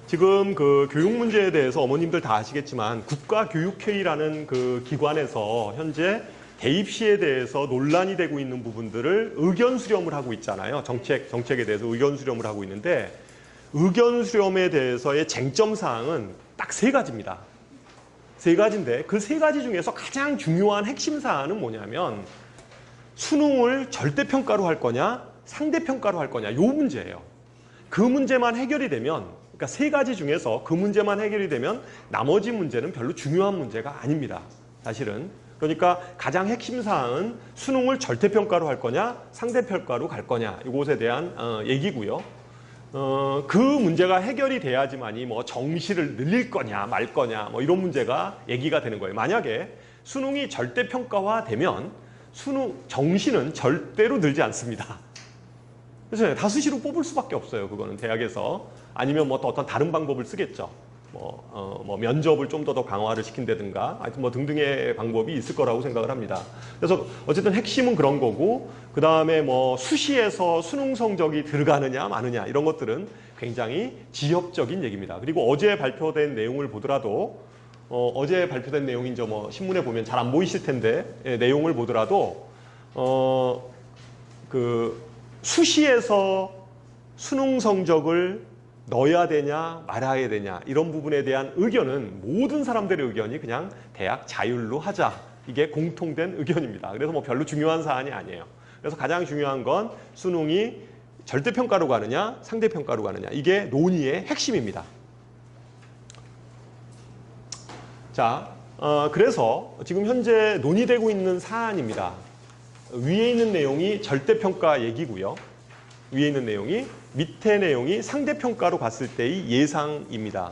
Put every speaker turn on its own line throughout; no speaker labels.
지금 그 교육 문제에 대해서 어머님들 다 아시겠지만 국가교육회의라는 그 기관에서 현재 대입 시에 대해서 논란이 되고 있는 부분들을 의견 수렴을 하고 있잖아요. 정책에 대해서 의견 수렴을 하고 있는데 의견 수렴에 대해서의 쟁점 사항은 딱 세 가지입니다. 세 가지인데 그 세 가지 중에서 가장 중요한 핵심 사항은 뭐냐면 수능을 절대평가로 할 거냐 상대평가로 할 거냐 이 문제예요. 그 문제만 해결이 되면 그러니까 세 가지 중에서 그 문제만 해결이 되면 나머지 문제는 별로 중요한 문제가 아닙니다. 사실은. 그러니까 가장 핵심 사항은 수능을 절대평가로 할 거냐 상대평가로 갈 거냐 이것에 대한 얘기고요. 그 문제가 해결이 돼야지만이 뭐 정시를 늘릴 거냐 말 거냐 뭐 이런 문제가 얘기가 되는 거예요. 만약에 수능이 절대평가화 되면 정시는 절대로 늘지 않습니다. 그래서 다수시로 뽑을 수밖에 없어요. 그거는 대학에서. 아니면 뭐 또 어떤 다른 방법을 쓰겠죠. 뭐 면접을 좀 더 강화를 시킨다든가 하여튼 뭐 등등의 방법이 있을 거라고 생각을 합니다. 그래서 어쨌든 핵심은 그런 거고 그 다음에 뭐 수시에서 수능 성적이 들어가느냐 마느냐 이런 것들은 굉장히 지엽적인 얘기입니다. 그리고 어제 발표된 내용을 보더라도 어제 발표된 내용이 이제 뭐 신문에 보면 잘 안 보이실 텐데 내용을 보더라도 그 수시에서 수능 성적을 넣어야 되냐 말아야 되냐 이런 부분에 대한 의견은 모든 사람들의 의견이 그냥 대학 자율로 하자 이게 공통된 의견입니다. 그래서 뭐 별로 중요한 사안이 아니에요. 그래서 가장 중요한 건 수능이 절대평가로 가느냐 상대평가로 가느냐 이게 논의의 핵심입니다. 자, 그래서 지금 현재 논의되고 있는 사안입니다. 위에 있는 내용이 절대평가 얘기고요. 위에 있는 내용이 밑에 내용이 상대평가로 갔을 때의 예상입니다.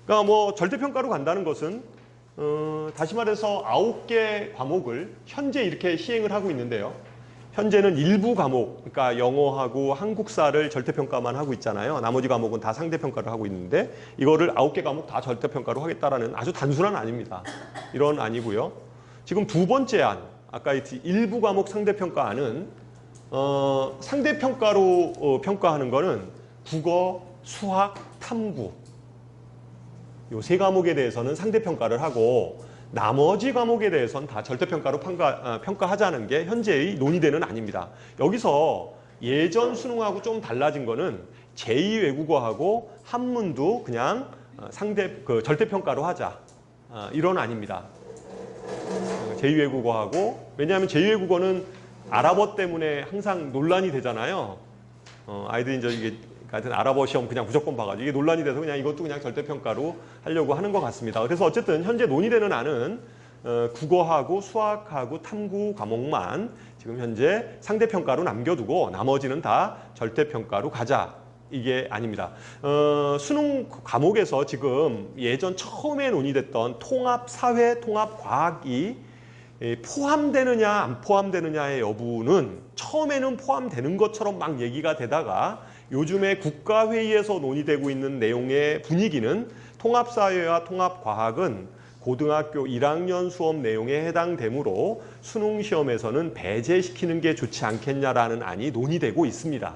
그러니까 뭐 절대평가로 간다는 것은 다시 말해서 9개 과목을 현재 이렇게 시행을 하고 있는데요. 현재는 일부 과목, 그러니까 영어하고 한국사를 절대평가만 하고 있잖아요. 나머지 과목은 다 상대평가를 하고 있는데 이거를 9개 과목 다 절대평가로 하겠다라는 아주 단순한 아닙니다. 이런 아니고요. 지금 두 번째 안, 아까 일부 과목 상대평가안은 상대평가로 평가하는 거는 국어, 수학, 탐구 요 세 과목에 대해서는 상대평가를 하고 나머지 과목에 대해서는 다 절대평가로 평가하자는 게 현재의 논의되는 안입니다. 여기서 예전 수능하고 좀 달라진 거는 제2외국어하고 한문도 그냥 절대평가로 하자 이런 안입니다. 제2외국어하고 왜냐하면 제2외국어는 아랍어 때문에 항상 논란이 되잖아요. 아이들이 이제 이게 하여튼 아랍어 시험 그냥 무조건 봐가지고 이게 논란이 돼서 그냥 이것도 그냥 절대평가로 하려고 하는 것 같습니다. 그래서 어쨌든 현재 논의되는 안은 국어하고 수학하고 탐구 과목만 지금 현재 상대평가로 남겨두고 나머지는 다 절대평가로 가자. 이게 아닙니다. 수능 과목에서 지금 예전 처음에 논의됐던 통합사회, 통합과학이 포함되느냐 안 포함되느냐의 여부는 처음에는 포함되는 것처럼 막 얘기가 되다가 요즘에 국가회의에서 논의되고 있는 내용의 분위기는 통합사회와 통합과학은 고등학교 1학년 수업 내용에 해당되므로 수능시험에서는 배제시키는 게 좋지 않겠냐라는 안이 논의되고 있습니다.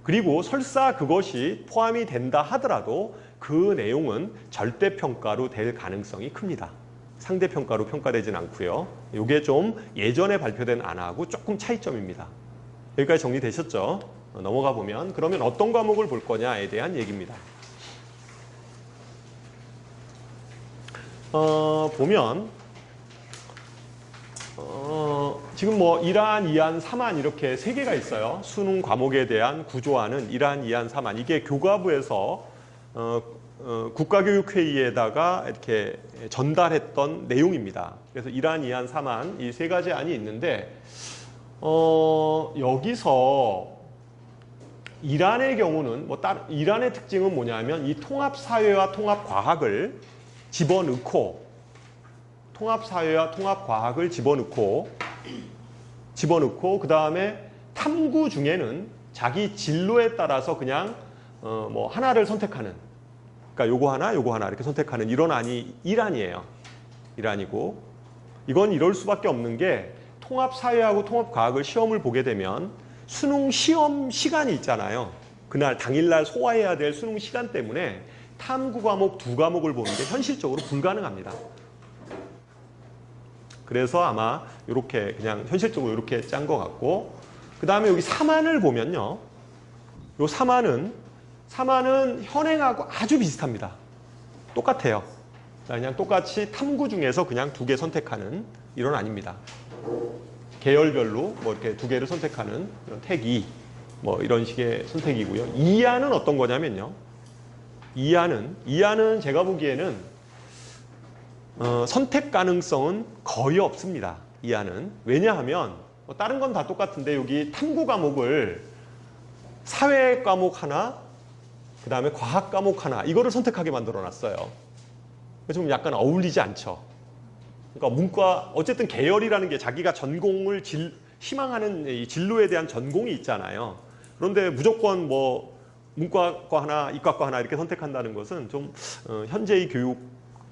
그리고 설사 그것이 포함이 된다 하더라도 그 내용은 절대평가로 될 가능성이 큽니다. 상대평가로 평가되진 않고요. 이게 좀 예전에 발표된 안하고 조금 차이점입니다. 여기까지 정리되셨죠? 넘어가 보면 그러면 어떤 과목을 볼 거냐에 대한 얘기입니다. 보면 지금 뭐 1안, 2안, 3안 이렇게 3개가 있어요. 수능 과목에 대한 구조안은 1안, 2안, 3안 이게 교과부에서 국가교육회의에다가 이렇게 전달했던 내용입니다. 그래서 1안, 2안, 3안 이 3가지 안이 있는데 여기서 1안의 경우는 뭐 1안의 특징은 뭐냐면 이 통합사회와 통합과학을 집어넣고 통합사회와 통합과학을 집어넣고 그 다음에 탐구 중에는 자기 진로에 따라서 그냥 뭐 하나를 선택하는 그러니까 요거 하나 이렇게 선택하는 이런 안이 1안이에요. 1안이고 이건 이럴 수밖에 없는 게 통합사회하고 통합과학을 시험을 보게 되면 수능 시험 시간이 있잖아요. 그날 당일날 소화해야 될 수능 시간 때문에 탐구 과목 2과목을 보는데 현실적으로 불가능합니다. 그래서 아마 이렇게 그냥 현실적으로 이렇게 짠 것 같고, 그 다음에 여기 3안을 보면요. 요 3안은 현행하고 아주 비슷합니다. 똑같아요. 그냥 똑같이 탐구 중에서 그냥 2개 선택하는 이런 안입니다. 계열별로 뭐 이렇게 2개를 선택하는 이런 택이 뭐 이런 식의 선택이고요. 2안은 어떤 거냐면요. 2안은 제가 보기에는 선택 가능성은 거의 없습니다. 2안은. 왜냐하면 뭐 다른 건 다 똑같은데 여기 탐구 과목을 사회 과목 하나, 그 다음에 과학 과목 하나 이거를 선택하게 만들어 놨어요. 좀 약간 어울리지 않죠. 그러니까 문과 어쨌든 계열이라는 게 자기가 전공을 희망하는 이 진로에 대한 전공이 있잖아요. 그런데 무조건 뭐 문과과 하나, 이과과 하나 이렇게 선택한다는 것은 좀 현재의 교육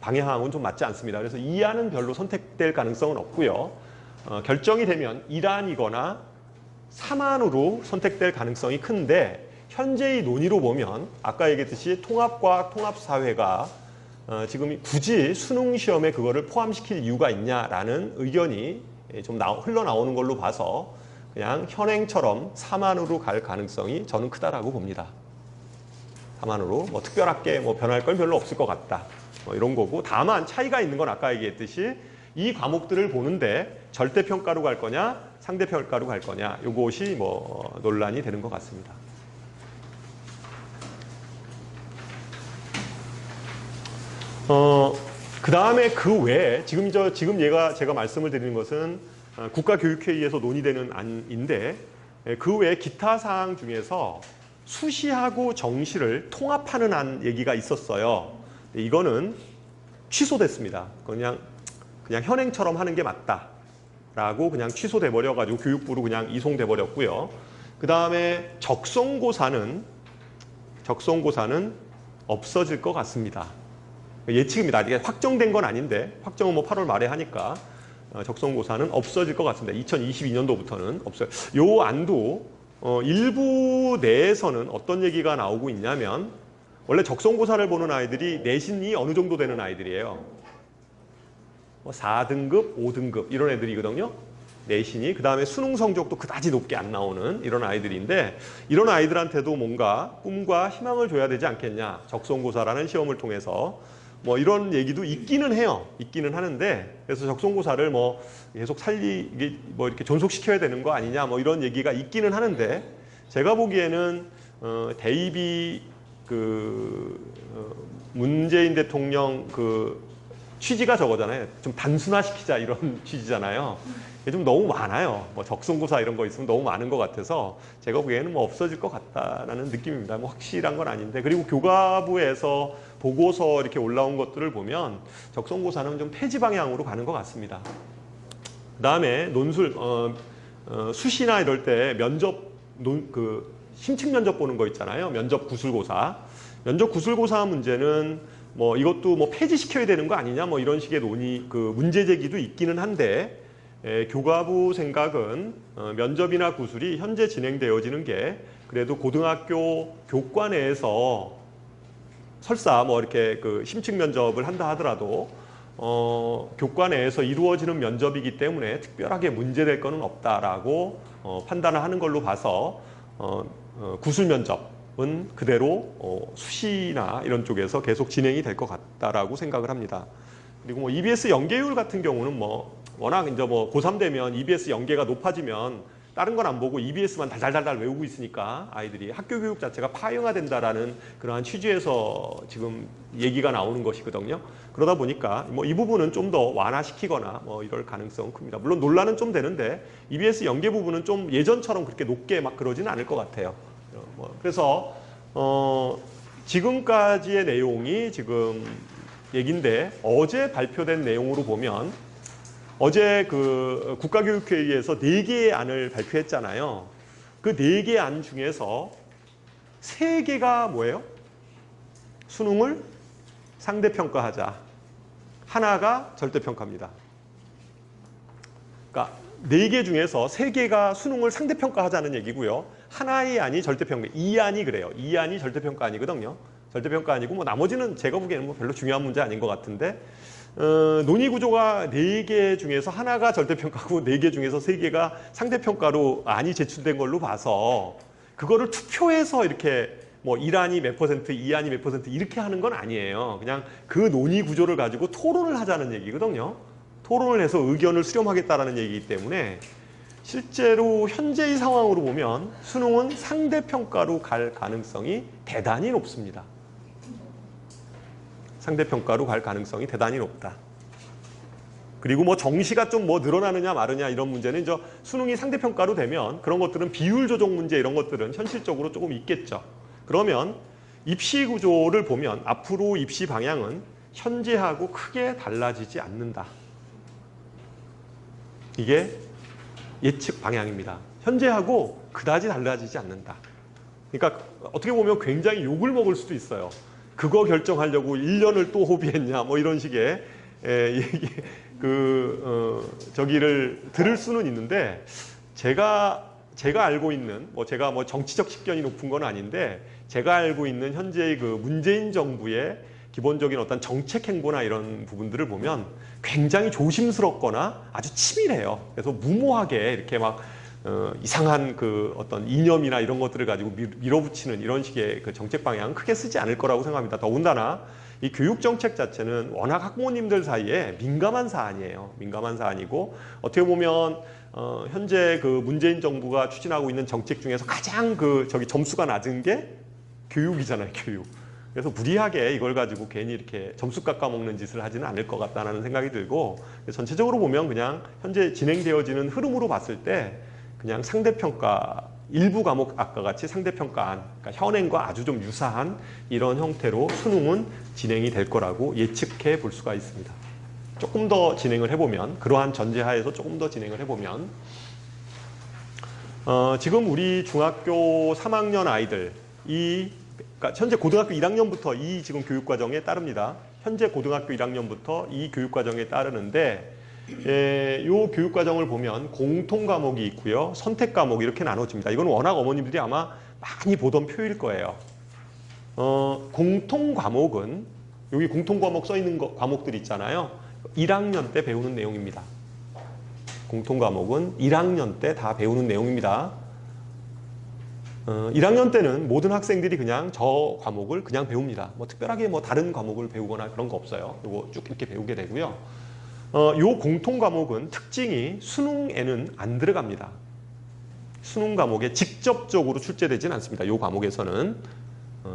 방향하고는 좀 맞지 않습니다. 그래서 2안은 별로 선택될 가능성은 없고요. 결정이 되면 1안이거나 3안으로 선택될 가능성이 큰데 현재의 논의로 보면 아까 얘기했듯이 통합과학, 통합사회가 지금 굳이 수능 시험에 그거를 포함시킬 이유가 있냐라는 의견이 좀 흘러나오는 걸로 봐서 그냥 현행처럼 3안으로 갈 가능성이 저는 크다라고 봅니다. 3안으로 뭐 특별하게 뭐 변할 건 별로 없을 것 같다. 뭐 이런 거고, 다만 차이가 있는 건 아까 얘기했듯이 이 과목들을 보는데 절대평가로 갈 거냐 상대평가로 갈 거냐 이것이 뭐 논란이 되는 것 같습니다. 그 다음에 그 외에 지금 제가 말씀을 드리는 것은 국가교육회의에서 논의되는 안인데 그 외에 기타 사항 중에서 수시하고 정시를 통합하는 안 얘기가 있었어요. 이거는 취소됐습니다. 그냥 현행처럼 하는 게 맞다라고 그냥 취소돼 버려가지고 교육부로 그냥 이송돼 버렸고요. 그 다음에 적성고사는 없어질 것 같습니다. 예측입니다. 이게 확정된 건 아닌데 확정은 뭐 8월 말에 하니까 적성고사는 없어질 것 같습니다. 2022년도부터는 없어요. 요 안도 일부 내에서는 어떤 얘기가 나오고 있냐면 원래 적성고사를 보는 아이들이 내신이 어느 정도 되는 아이들이에요. 4등급, 5등급 이런 애들이거든요. 내신이. 그 다음에 수능 성적도 그다지 높게 안 나오는 이런 아이들인데 이런 아이들한테도 뭔가 꿈과 희망을 줘야 되지 않겠냐. 적성고사라는 시험을 통해서 뭐 이런 얘기도 있기는 해요. 있기는 하는데 그래서 적성고사를 뭐 계속 뭐 이렇게 존속시켜야 되는 거 아니냐 뭐 이런 얘기가 있기는 하는데 제가 보기에는 대입이 문재인 대통령 취지가 저거잖아요. 좀 단순화시키자 이런 취지잖아요. 이게 좀 너무 많아요. 뭐 적성고사 이런 거 있으면 너무 많은 것 같아서 제가 보기에는 뭐 없어질 것 같다라는 느낌입니다. 뭐 확실한 건 아닌데 그리고 교과부에서 보고서 이렇게 올라온 것들을 보면 적성고사는 좀 폐지 방향으로 가는 것 같습니다. 그 다음에 논술 수시나 이럴 때 면접 심층 면접 보는 거 있잖아요. 면접 구술고사. 면접 구술고사 문제는 뭐 이것도 뭐 폐지시켜야 되는 거 아니냐 뭐 이런 식의 문제 제기도 있기는 한데 교과부 생각은 면접이나 구술이 현재 진행되어지는 게 그래도 고등학교 교과 내에서 설사 뭐 이렇게 심층 면접을 한다 하더라도 교과 내에서 이루어지는 면접이기 때문에 특별하게 문제될 거는 없다라고 판단을 하는 걸로 봐서 구술 면접은 그대로 수시나 이런 쪽에서 계속 진행이 될 것 같다라고 생각을 합니다. 그리고 뭐 EBS 연계율 같은 경우는 뭐 워낙 이제 뭐 고3 되면 EBS 연계가 높아지면 다른 건 안 보고 EBS만 달달달달 외우고 있으니까 아이들이 학교 교육 자체가 파형화된다라는 그러한 취지에서 지금 얘기가 나오는 것이거든요. 그러다 보니까 뭐 이 부분은 좀 더 완화시키거나 뭐 이럴 가능성은 큽니다. 물론 논란은 좀 되는데 EBS 연계 부분은 좀 예전처럼 그렇게 높게 막 그러지는 않을 것 같아요. 그래서 지금까지의 내용이 지금 얘긴데 어제 발표된 내용으로 보면 어제 국가교육회의에서 4개의 안을 발표했잖아요. 그 4개의 안 중에서 3개가 뭐예요? 수능을 상대평가하자. 하나가 절대평가입니다. 그러니까 4개 중에서 3개가 수능을 상대평가하자는 얘기고요. 하나의 안이 절대평가, 2안이 그래요. 2안이 절대평가 아니거든요. 절대평가 아니고 뭐 나머지는 제가 보기에는 뭐 별로 중요한 문제 아닌 것 같은데 논의 구조가 4개 중에서 하나가 절대평가고 4개 중에서 3개가 상대평가로 안이 제출된 걸로 봐서 그거를 투표해서 이렇게 뭐 1안이 몇 퍼센트, 2안이 몇 퍼센트 이렇게 하는 건 아니에요. 그냥 그 논의 구조를 가지고 토론을 하자는 얘기거든요. 토론을 해서 의견을 수렴하겠다라는 얘기이기 때문에 실제로 현재의 상황으로 보면 수능은 상대평가로 갈 가능성이 대단히 높습니다. 상대평가로 갈 가능성이 대단히 높다. 그리고 뭐 정시가 좀 뭐 늘어나느냐 마느냐 이런 문제는 이제 수능이 상대평가로 되면 그런 것들은 비율 조정 문제 이런 것들은 현실적으로 조금 있겠죠. 그러면 입시 구조를 보면 앞으로 입시 방향은 현재하고 크게 달라지지 않는다. 이게 예측 방향입니다. 현재하고 그다지 달라지지 않는다. 그러니까 어떻게 보면 굉장히 욕을 먹을 수도 있어요. 그거 결정하려고 1년을 또 호비했냐 뭐 이런 식의 저기를 들을 수는 있는데 제가 알고 있는 제가 뭐 정치적 식견이 높은 건 아닌데 제가 알고 있는 현재의 그 문재인 정부의 기본적인 어떤 정책 행보나 이런 부분들을 보면 굉장히 조심스럽거나 아주 치밀해요. 그래서 무모하게 이렇게 막 이상한 그 어떤 이념이나 이런 것들을 가지고 밀어붙이는 이런 식의 그 정책 방향은 크게 쓰지 않을 거라고 생각합니다. 더군다나 이 교육 정책 자체는 워낙 학부모님들 사이에 민감한 사안이에요. 민감한 사안이고 어떻게 보면 현재 그 문재인 정부가 추진하고 있는 정책 중에서 가장 점수가 낮은 게 교육이잖아요. 교육. 그래서 무리하게 이걸 가지고 괜히 이렇게 점수 깎아먹는 짓을 하지는 않을 것 같다는 생각이 들고 전체적으로 보면 그냥 현재 진행되어지는 흐름으로 봤을 때 그냥 상대평가 일부 과목 아까 같이 상대평가안 그러니까 현행과 아주 좀 유사한 이런 형태로 수능은 진행이 될 거라고 예측해 볼 수가 있습니다. 조금 더 진행을 해보면 그러한 전제하에서 조금 더 진행을 해보면 지금 우리 중학교 3학년 아이들 그러니까 현재 고등학교 1학년부터 이 지금 교육과정에 따릅니다. 현재 고등학교 1학년부터 이 교육과정에 따르는데 이 교육과정을 보면 공통 과목이 있고요. 선택 과목이 이렇게 나눠집니다. 이건 워낙 어머님들이 아마 많이 보던 표일 거예요. 공통 과목은 여기 공통 과목 써 있는 과목들 있잖아요. 1학년 때 배우는 내용입니다. 공통 과목은 1학년 때 다 배우는 내용입니다. 1학년 때는 모든 학생들이 그냥 저 과목을 그냥 배웁니다. 뭐 특별하게 뭐 다른 과목을 배우거나 그런 거 없어요. 이거 쭉 이렇게 배우게 되고요. 요 공통 과목은 특징이 수능에는 안 들어갑니다. 수능 과목에 직접적으로 출제되지는 않습니다. 요 과목에서는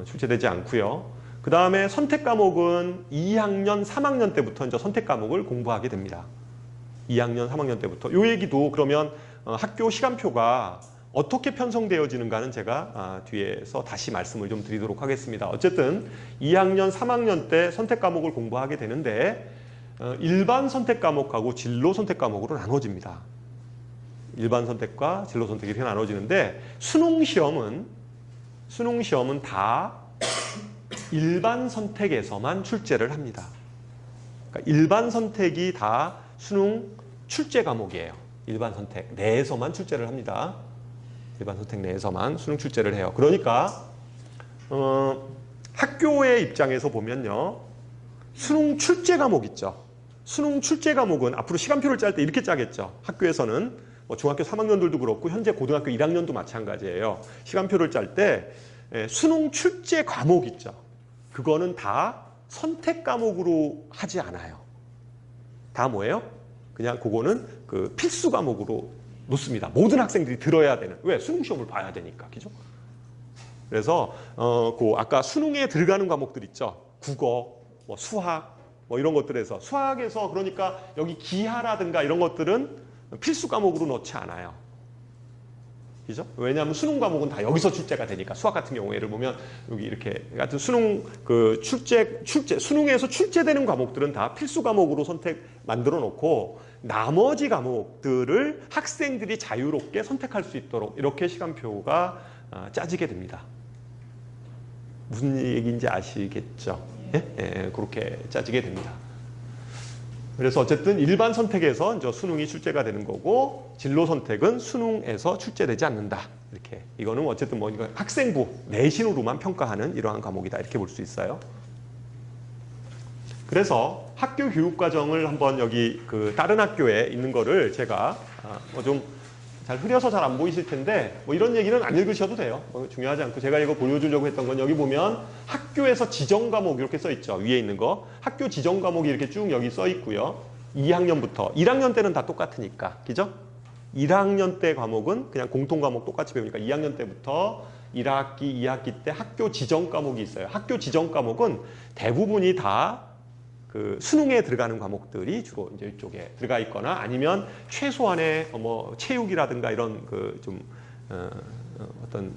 출제되지 않고요. 그 다음에 선택 과목은 2학년, 3학년 때부터 이제 선택 과목을 공부하게 됩니다. 2학년, 3학년 때부터. 요 얘기도 그러면 학교 시간표가 어떻게 편성되어지는가는 제가 뒤에서 다시 말씀을 좀 드리도록 하겠습니다. 어쨌든 2학년, 3학년 때 선택 과목을 공부하게 되는데 일반 선택 과목하고 진로 선택 과목으로 나눠집니다. 일반 선택과 진로 선택이 이렇게 나눠지는데 수능 시험은 다 일반 선택에서만 출제를 합니다. 그러니까 일반 선택이 다 수능 출제 과목이에요. 일반 선택 내에서만 출제를 합니다. 일반 선택 내에서만 수능 출제를 해요. 그러니까 학교의 입장에서 보면요. 수능 출제 과목 있죠. 수능 출제 과목은 앞으로 시간표를 짤 때 이렇게 짜겠죠. 학교에서는 뭐 중학교 3학년들도 그렇고 현재 고등학교 1학년도 마찬가지예요. 시간표를 짤 때 수능 출제 과목 있죠. 그거는 다 선택 과목으로 하지 않아요. 다 뭐예요? 그냥 그거는 그 필수 과목으로 놓습니다. 모든 학생들이 들어야 되는. 왜? 수능 시험을 봐야 되니까. 그죠? 그래서 아까 수능에 들어가는 과목들 있죠. 국어, 뭐 수학, 뭐 이런 것들에서 수학에서 그러니까 여기 기하라든가 이런 것들은 필수 과목으로 넣지 않아요. 그죠? 왜냐하면 수능 과목은 다 여기서 출제가 되니까. 수학 같은 경우에 예를 보면 여기 이렇게 같은 수능 수능에서 출제되는 과목들은 다 필수 과목으로 만들어 놓고 나머지 과목들을 학생들이 자유롭게 선택할 수 있도록 이렇게 시간표가 짜지게 됩니다. 무슨 얘기인지 아시겠죠? 예? 그렇게 짜지게 됩니다. 그래서 어쨌든 일반 선택에서 이제 수능이 출제가 되는 거고 진로 선택은 수능에서 출제되지 않는다. 이렇게 이거는 어쨌든 뭐 이거 학생부 내신으로만 평가하는 이러한 과목이다 이렇게 볼 수 있어요. 그래서 학교 교육 과정을 한번 여기 그 다른 학교에 있는 거를 제가 뭐 좀 잘 흐려서 잘 안 보이실 텐데 뭐 이런 얘기는 안 읽으셔도 돼요. 뭐 중요하지 않고 제가 이거 보여주려고 했던 건 여기 보면 학교에서 지정 과목 이렇게 써 있죠. 위에 있는 거 학교 지정 과목이 이렇게 쭉 여기 써 있고요. 2학년부터 1학년 때는 다 똑같으니까 그죠? 1학년 때 과목은 그냥 공통 과목 똑같이 배우니까 2학년 때부터 1학기, 2학기 때 학교 지정 과목이 있어요. 학교 지정 과목은 대부분이 다 그 수능에 들어가는 과목들이 주로 이제 이쪽에 들어가 있거나 아니면 최소한의 뭐 체육이라든가 이런 그 좀 어떤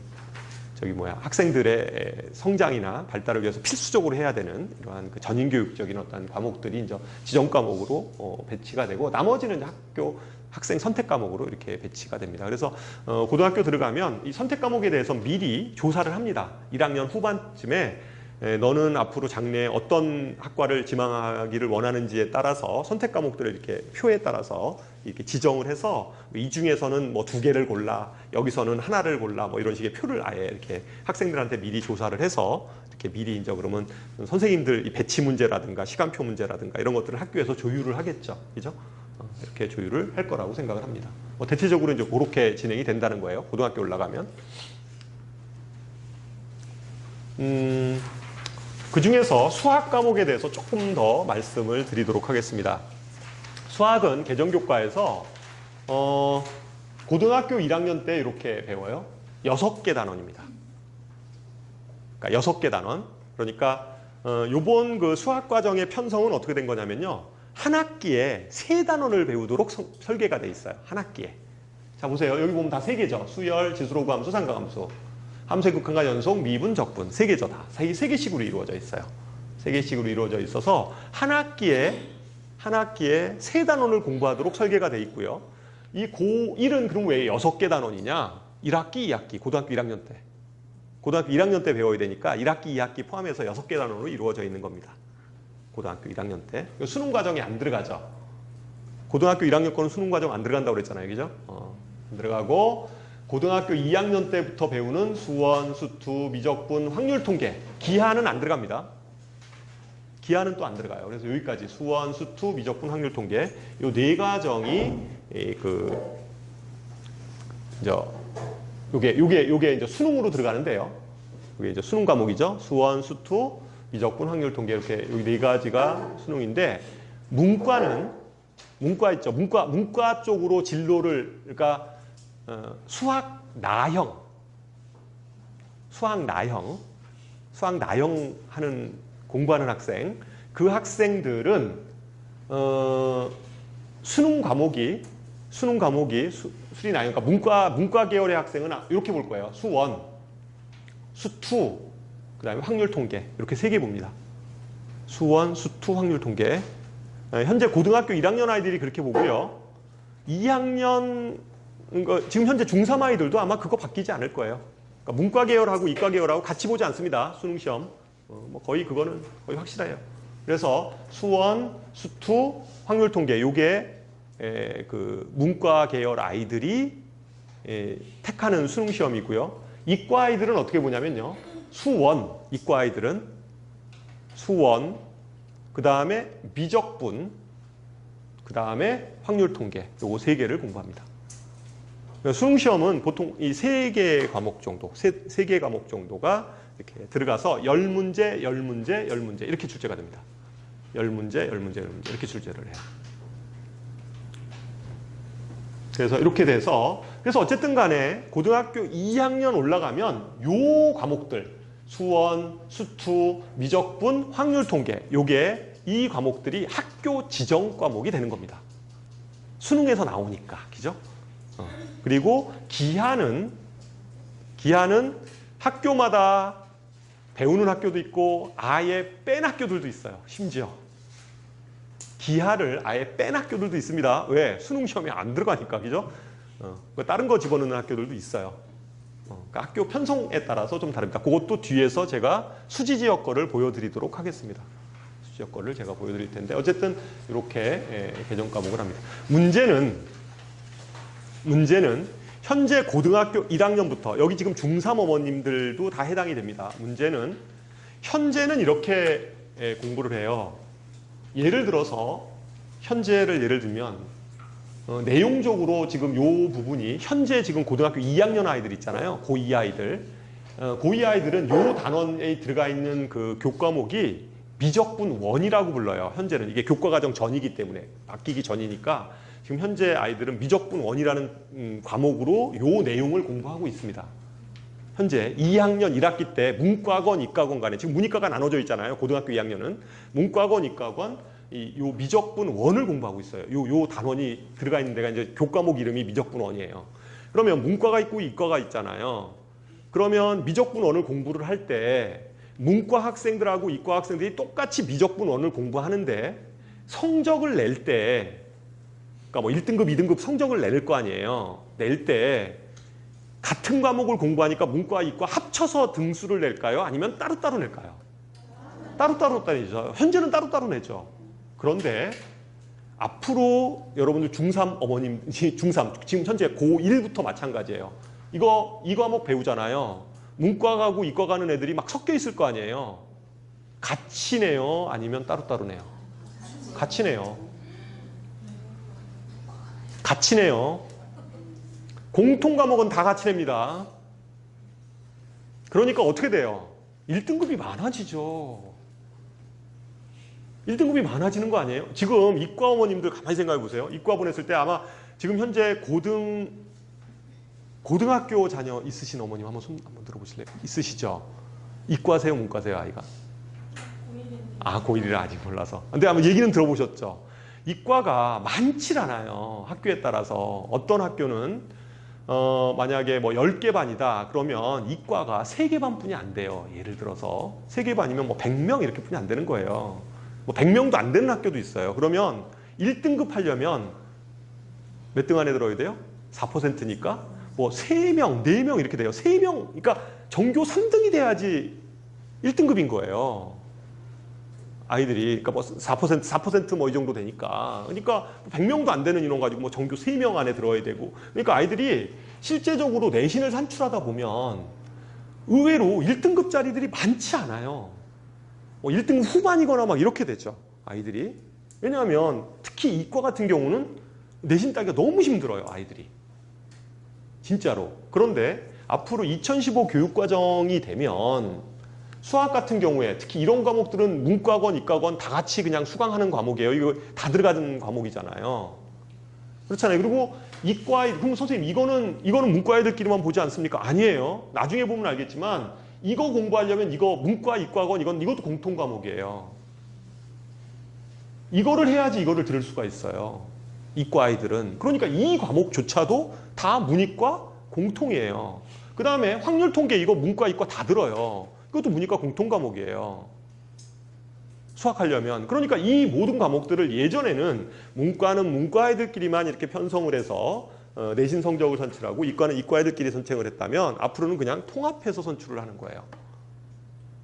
저기 뭐야 학생들의 성장이나 발달을 위해서 필수적으로 해야 되는 이러한 그 전인교육적인 어떤 과목들이 이제 지정 과목으로 배치가 되고 나머지는 이제 학생 선택 과목으로 이렇게 배치가 됩니다. 그래서 고등학교 들어가면 이 선택 과목에 대해서 미리 조사를 합니다. 1학년 후반쯤에 너는 앞으로 장래에 어떤 학과를 지망하기를 원하는지에 따라서 선택 과목들을 이렇게 표에 따라서 이렇게 지정을 해서 이 중에서는 뭐 2개를 골라 여기서는 하나를 골라 뭐 이런 식의 표를 아예 이렇게 학생들한테 미리 조사를 해서 이렇게 미리 이제 그러면 선생님들 이 배치 문제라든가 시간표 문제라든가 이런 것들을 학교에서 조율을 하겠죠. 그죠? 이렇게 조율을 할 거라고 생각을 합니다. 뭐 대체적으로 이제 그렇게 진행이 된다는 거예요. 고등학교 올라가면. 그 중에서 수학 과목에 대해서 조금 더 말씀을 드리도록 하겠습니다. 수학은 개정교과에서 고등학교 1학년 때 이렇게 배워요. 6개 단원입니다. 그러니까 6개 단원. 그러니까 요번 그 수학 과정의 편성은 어떻게 된 거냐면요. 한 학기에 3단원을 배우도록 설계가 돼 있어요. 한 학기에. 자 보세요. 여기 보면 다 3개죠. 수열, 지수로그 함수, 삼각함수. 함수의 극한과 연속, 미분, 적분. 3개죠 다. 3개씩으로 이루어져 있어요. 3개씩으로 이루어져 있어서 한 학기에 3단원을 공부하도록 설계가 돼 있고요. 이 고1은 그럼 왜 6개 단원이냐? 1학기, 2학기, 고등학교 1학년 때. 고등학교 1학년 때 배워야 되니까 1학기, 2학기 포함해서 6개 단원으로 이루어져 있는 겁니다. 고등학교 1학년 때. 수능 과정이 안 들어가죠. 고등학교 1학년 거는 수능 과정 안 들어간다고 그랬잖아요. 그죠? 안 들어가고 고등학교 2학년 때부터 배우는 수원, 수투, 미적분, 확률 통계. 기하는 안 들어갑니다. 기하는 또 안 들어가요. 그래서 여기까지 수원, 수투, 미적분, 확률 통계. 요 4과정이 요게 이제 수능으로 들어가는데요. 이게 이제 수능 과목이죠. 수원, 수투, 미적분, 확률 통계 이렇게 여기 4가지가 수능인데 문과 있죠. 문과 쪽으로 진로를 그러니까 수학 나형 하는 공부하는 학생 그 학생들은 수능 과목이 수리 나형 그러니까 문과 계열의 학생은 이렇게 볼 거예요. 수원, 수투, 그다음에 확률 통계 이렇게 3개 봅니다. 수원, 수투, 확률 통계. 현재 고등학교 1학년 아이들이 그렇게 보고요. 2학년 지금 현재 중3 아이들도 아마 그거 바뀌지 않을 거예요. 그러니까 문과 계열하고 이과 계열하고 같이 보지 않습니다. 수능 시험. 뭐 거의 그거는 거의 확실해요. 그래서 수원, 수투, 확률 통계 요게 그 문과 계열 아이들이 택하는 수능 시험이고요. 이과 아이들은 어떻게 보냐면요. 수원, 이과 아이들은 수원, 그 다음에 미적분, 그 다음에 확률 통계 요거 3개를 공부합니다. 수능 시험은 보통 이 3개 과목 정도, 3개 과목 정도가 이렇게 들어가서 10문제, 10문제, 10문제 이렇게 출제가 됩니다. 10문제, 10문제, 10문제 이렇게 출제를 해요. 그래서 이렇게 돼서 그래서 어쨌든 간에 고등학교 2학년 올라가면 요 과목들 수원, 수투, 미적분, 확률 통계 요게 이 과목들이 학교 지정 과목이 되는 겁니다. 수능에서 나오니까. 그죠? 그리고 기하는 학교마다 배우는 학교도 있고 아예 뺀 학교들도 있어요. 심지어 기하를 아예 뺀 학교들도 있습니다. 왜? 수능 시험에 안 들어가니까. 그죠? 다른 거 집어넣는 학교들도 있어요. 그러니까 학교 편성에 따라서 좀 다릅니다. 그것도 뒤에서 제가 수지지역 거를 보여드리도록 하겠습니다. 수지지역 거를 제가 보여드릴 텐데 어쨌든 이렇게 개정 과목을 합니다. 문제는 현재 고등학교 1학년부터 여기 지금 중3 어머님들도 다 해당이 됩니다. 문제는 현재는 이렇게 공부를 해요. 예를 들어서 현재를 예를 들면 내용적으로 지금 요 부분이 현재 지금 고등학교 2학년 아이들 있잖아요. 고2 아이들. 고2 아이들은 요 단원에 들어가 있는 그 교과목이 미적분 원이라고 불러요. 현재는 이게 교과과정 전이기 때문에 바뀌기 전이니까 지금 현재 아이들은 미적분 원이라는 과목으로 요 내용을 공부하고 있습니다. 현재 2학년 1학기 때 문과건 이과건 간에 지금 문이과가 나눠져 있잖아요. 고등학교 2학년은 문과건 이과건 요 미적분 원을 공부하고 있어요. 요 단원이 들어가 있는 데가 이제 교과목 이름이 미적분 원이에요. 그러면 문과가 있고 이과가 있잖아요. 그러면 미적분 원을 공부를 할 때 문과 학생들하고 이과 학생들이 똑같이 미적분 원을 공부하는데 성적을 낼 때 그러니까 뭐 1등급, 2등급 성적을 낼 거 아니에요. 낼 때 같은 과목을 공부하니까 문과, 이과 합쳐서 등수를 낼까요? 아니면 따로따로 낼까요? 따로따로 내죠. 현재는 따로따로 내죠. 그런데 앞으로 여러분들 중3 어머님, 중3, 지금 현재 고1부터 마찬가지예요. 이 과목 배우잖아요. 문과 가고 이과 가는 애들이 막 섞여 있을 거 아니에요. 같이 내요? 아니면 따로따로 내요? 같이 내요. 같이 내요. 공통 과목은 다 같이 냅니다. 그러니까 어떻게 돼요? 1등급이 많아지죠. 1등급이 많아지는 거 아니에요? 지금 이과 어머님들 가만히 생각해 보세요. 이과 보냈을 때 아마 지금 현재 고등학교 자녀 있으신 어머님 한번 손 한번 들어보실래요? 있으시죠? 이과세요, 문과세요, 아이가? 고1이라 아직 몰라서. 근데 아마 얘기는 들어보셨죠? 이과가 많지 않아요. 학교에 따라서. 어떤 학교는 만약에 뭐 10개 반이다 그러면 이과가 3개 반뿐이 안 돼요. 예를 들어서 3개 반이면 뭐 100명 이렇게 뿐이 안 되는 거예요. 뭐 100명도 안 되는 학교도 있어요. 그러면 1등급 하려면 몇 등 안에 들어야 돼요? 4%니까 뭐 3명, 4명 이렇게 돼요. 3명, 그러니까 전교 3등이 돼야지 1등급인 거예요. 아이들이, 그러니까 뭐 4% 뭐 이 정도 되니까. 그러니까 100명도 안 되는 인원 가지고 뭐 전교 3명 안에 들어야 되고. 그러니까 아이들이 실제적으로 내신을 산출하다 보면 의외로 1등급짜리들이 많지 않아요. 뭐 1등급 후반이거나 막 이렇게 되죠. 아이들이. 왜냐하면 특히 이과 같은 경우는 내신 따기가 너무 힘들어요. 아이들이. 진짜로. 그런데 앞으로 2015 교육과정이 되면 수학 같은 경우에 특히 이런 과목들은 문과건 이과건 다 같이 그냥 수강하는 과목이에요. 이거 다 들어가는 과목이잖아요. 그렇잖아요. 그리고 이과, 그럼 선생님 이거는 문과 애들끼리만 보지 않습니까? 아니에요. 나중에 보면 알겠지만 이거 공부하려면 이거 문과, 이과건 이것도 공통 과목이에요. 이거를 해야지 이거를 들을 수가 있어요. 이과 아이들은. 그러니까 이 과목조차도 다 문이과 공통이에요. 그 다음에 확률 통계 이거 문과, 이과 다 들어요. 이것도 문이과 공통 과목이에요. 수학하려면. 그러니까 이 모든 과목들을 예전에는 문과는 문과 애들끼리만 이렇게 편성을 해서 내신 성적을 선출하고 이과는 이과 애들끼리 선택을 했다면 앞으로는 그냥 통합해서 선출을 하는 거예요.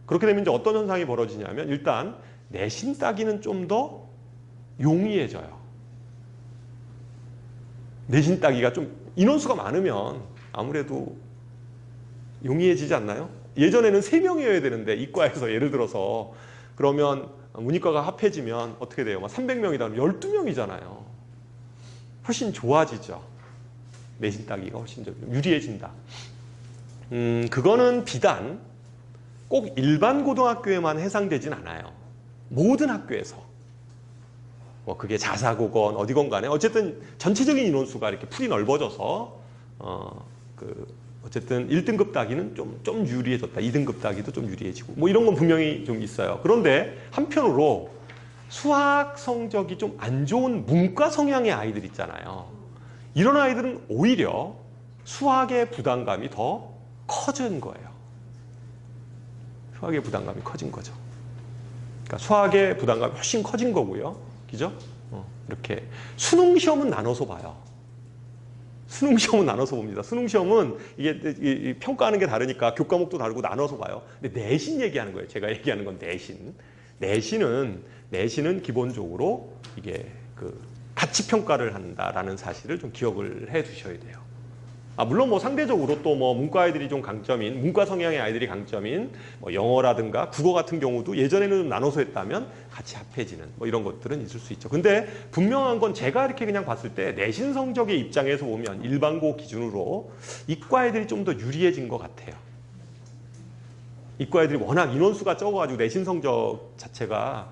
그렇게 되면 이제 어떤 현상이 벌어지냐면 일단 내신 따기는 좀 더 용이해져요. 내신 따기가 좀 인원수가 많으면 아무래도 용이해지지 않나요? 예전에는 3명이어야 되는데 이과에서 예를 들어서 그러면 문이과가 합해지면 어떻게 돼요? 300명이다 그러면 12명이잖아요. 훨씬 좋아지죠. 내신 따기가 훨씬 유리해진다. 그거는 비단 꼭 일반 고등학교에만 해당되진 않아요. 모든 학교에서. 뭐 그게 자사고건 어디건 간에 어쨌든 전체적인 인원수가 이렇게 풀이 넓어져서 어쨌든 1등급 따기는 좀 유리해졌다. 2등급 따기도 좀 유리해지고 뭐 이런 건 분명히 좀 있어요. 그런데 한편으로 수학 성적이 좀 안 좋은 문과 성향의 아이들 있잖아요. 이런 아이들은 오히려 수학의 부담감이 더 커진 거예요. 수학의 부담감이 커진 거죠. 그러니까 수학의 부담감이 훨씬 커진 거고요. 그죠? 이렇게 수능 시험은 나눠서 봐요. 수능 시험은 나눠서 봅니다. 수능 시험은 이게 평가하는 게 다르니까 교과목도 다르고 나눠서 봐요. 근데 내신 얘기하는 거예요. 제가 얘기하는 건 내신. 내신은 기본적으로 이게 같이 평가를 한다라는 사실을 좀 기억을 해 두셔야 돼요. 물론 뭐 상대적으로 또 뭐 문과 아이들이 좀 강점인, 문과 성향의 아이들이 강점인 뭐 영어라든가 국어 같은 경우도 예전에는 좀 나눠서 했다면 같이 합해지는 뭐 이런 것들은 있을 수 있죠. 근데 분명한 건 제가 이렇게 그냥 봤을 때 내신 성적의 입장에서 보면 일반고 기준으로 이과 애들이 좀 더 유리해진 것 같아요. 이과 애들이 워낙 인원수가 적어가지고 내신 성적 자체가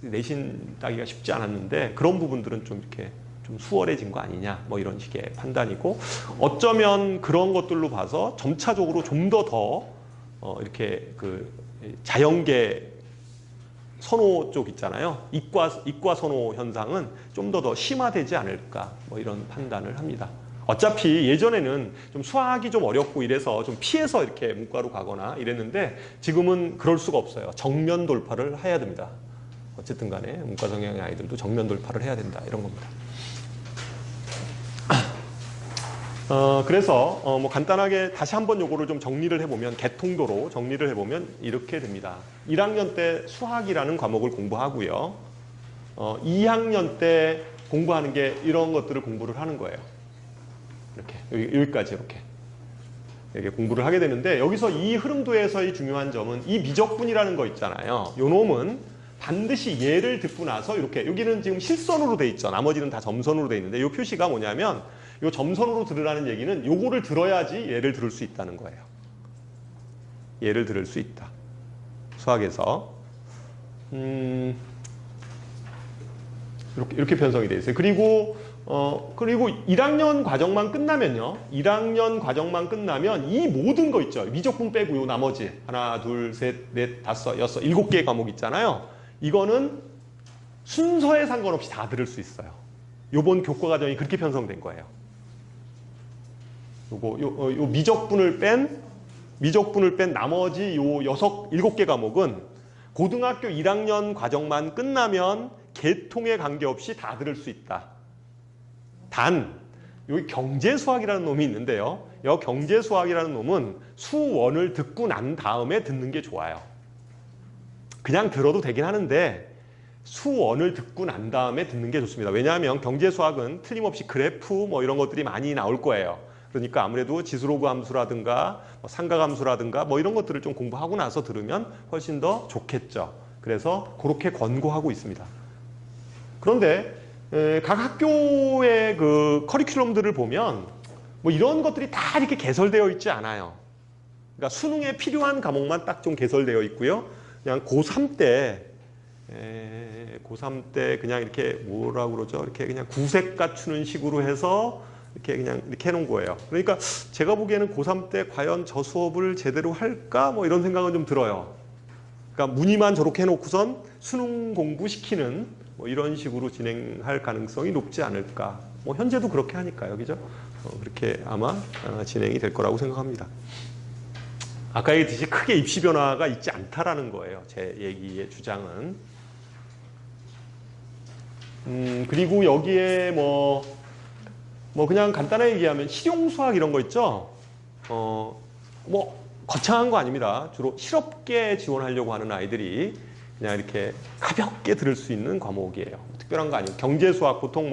내신 따기가 쉽지 않았는데 그런 부분들은 좀 이렇게 좀 수월해진 거 아니냐 뭐 이런 식의 판단이고, 어쩌면 그런 것들로 봐서 점차적으로 좀 더 이렇게 그 자연계 선호 쪽 있잖아요. 이과 선호 현상은 좀 더 심화되지 않을까 뭐 이런 판단을 합니다. 어차피 예전에는 좀 수학이 좀 어렵고 이래서 좀 피해서 이렇게 문과로 가거나 이랬는데 지금은 그럴 수가 없어요. 정면 돌파를 해야 됩니다. 어쨌든 간에 문과 성향의 아이들도 정면 돌파를 해야 된다 이런 겁니다. 그래서 뭐 간단하게 다시 한번 요거를 좀 정리를 해보면, 개통도로 정리를 해보면 이렇게 됩니다. 1학년 때 수학이라는 과목을 공부하고요. 2학년 때 공부하는 게 이런 것들을 공부를 하는 거예요. 이렇게 여기까지 이렇게 공부를 하게 되는데, 여기서 이 흐름도에서의 중요한 점은 이 미적분이라는 거 있잖아요. 요 놈은 반드시 얘를 듣고 나서 이렇게, 여기는 지금 실선으로 돼 있죠. 나머지는 다 점선으로 돼 있는데 이 표시가 뭐냐면, 요 점선으로 들으라는 얘기는 요거를 들어야지 얘를 들을 수 있다는 거예요. 얘를 들을 수 있다. 수학에서 이렇게 편성이 되어 있어요. 그리고 1학년 과정만 끝나면요. 1학년 과정만 끝나면 이 모든 거 있죠. 미적분 빼고요. 나머지 하나, 둘, 셋, 넷, 다섯, 여섯, 7개의 과목 있잖아요. 이거는 순서에 상관없이 다 들을 수 있어요. 요번 교과 과정이 그렇게 편성된 거예요. 요 미적분을 뺀 나머지 요 7개 과목은 고등학교 1학년 과정만 끝나면 계통에 관계없이 다 들을 수 있다. 단, 여기 경제수학이라는 놈이 있는데요. 이 경제수학이라는 놈은 수원을 듣고 난 다음에 듣는 게 좋아요. 그냥 들어도 되긴 하는데 수원을 듣고 난 다음에 듣는 게 좋습니다. 왜냐하면 경제수학은 틀림없이 그래프 뭐 이런 것들이 많이 나올 거예요. 그러니까 아무래도 지수로그 함수라든가 삼각함수라든가 뭐 이런 것들을 좀 공부하고 나서 들으면 훨씬 더 좋겠죠. 그래서 그렇게 권고하고 있습니다. 그런데 각 학교의 그 커리큘럼들을 보면 뭐 이런 것들이 다 이렇게 개설되어 있지 않아요. 그러니까 수능에 필요한 과목만 딱 좀 개설되어 있고요. 그냥 고3 때 그냥 이렇게 뭐라고 그러죠? 이렇게 그냥 구색 갖추는 식으로 해서 이렇게 그냥 이렇게 해놓은 거예요. 그러니까 제가 보기에는 고3 때 과연 저 수업을 제대로 할까? 뭐 이런 생각은 좀 들어요. 그러니까 문의만 저렇게 해놓고선 수능 공부시키는 뭐 이런 식으로 진행할 가능성이 높지 않을까. 뭐 현재도 그렇게 하니까요. 그죠? 그렇게 아마 진행이 될 거라고 생각합니다. 아까 얘기했듯이 크게 입시 변화가 있지 않다라는 거예요. 제 얘기의 주장은. 그리고 여기에 뭐 그냥 간단하게 얘기하면 실용수학 이런 거 있죠? 뭐 거창한 거 아닙니다. 주로 실업계 지원하려고 하는 아이들이 그냥 이렇게 가볍게 들을 수 있는 과목이에요. 특별한 거 아니고, 경제수학 보통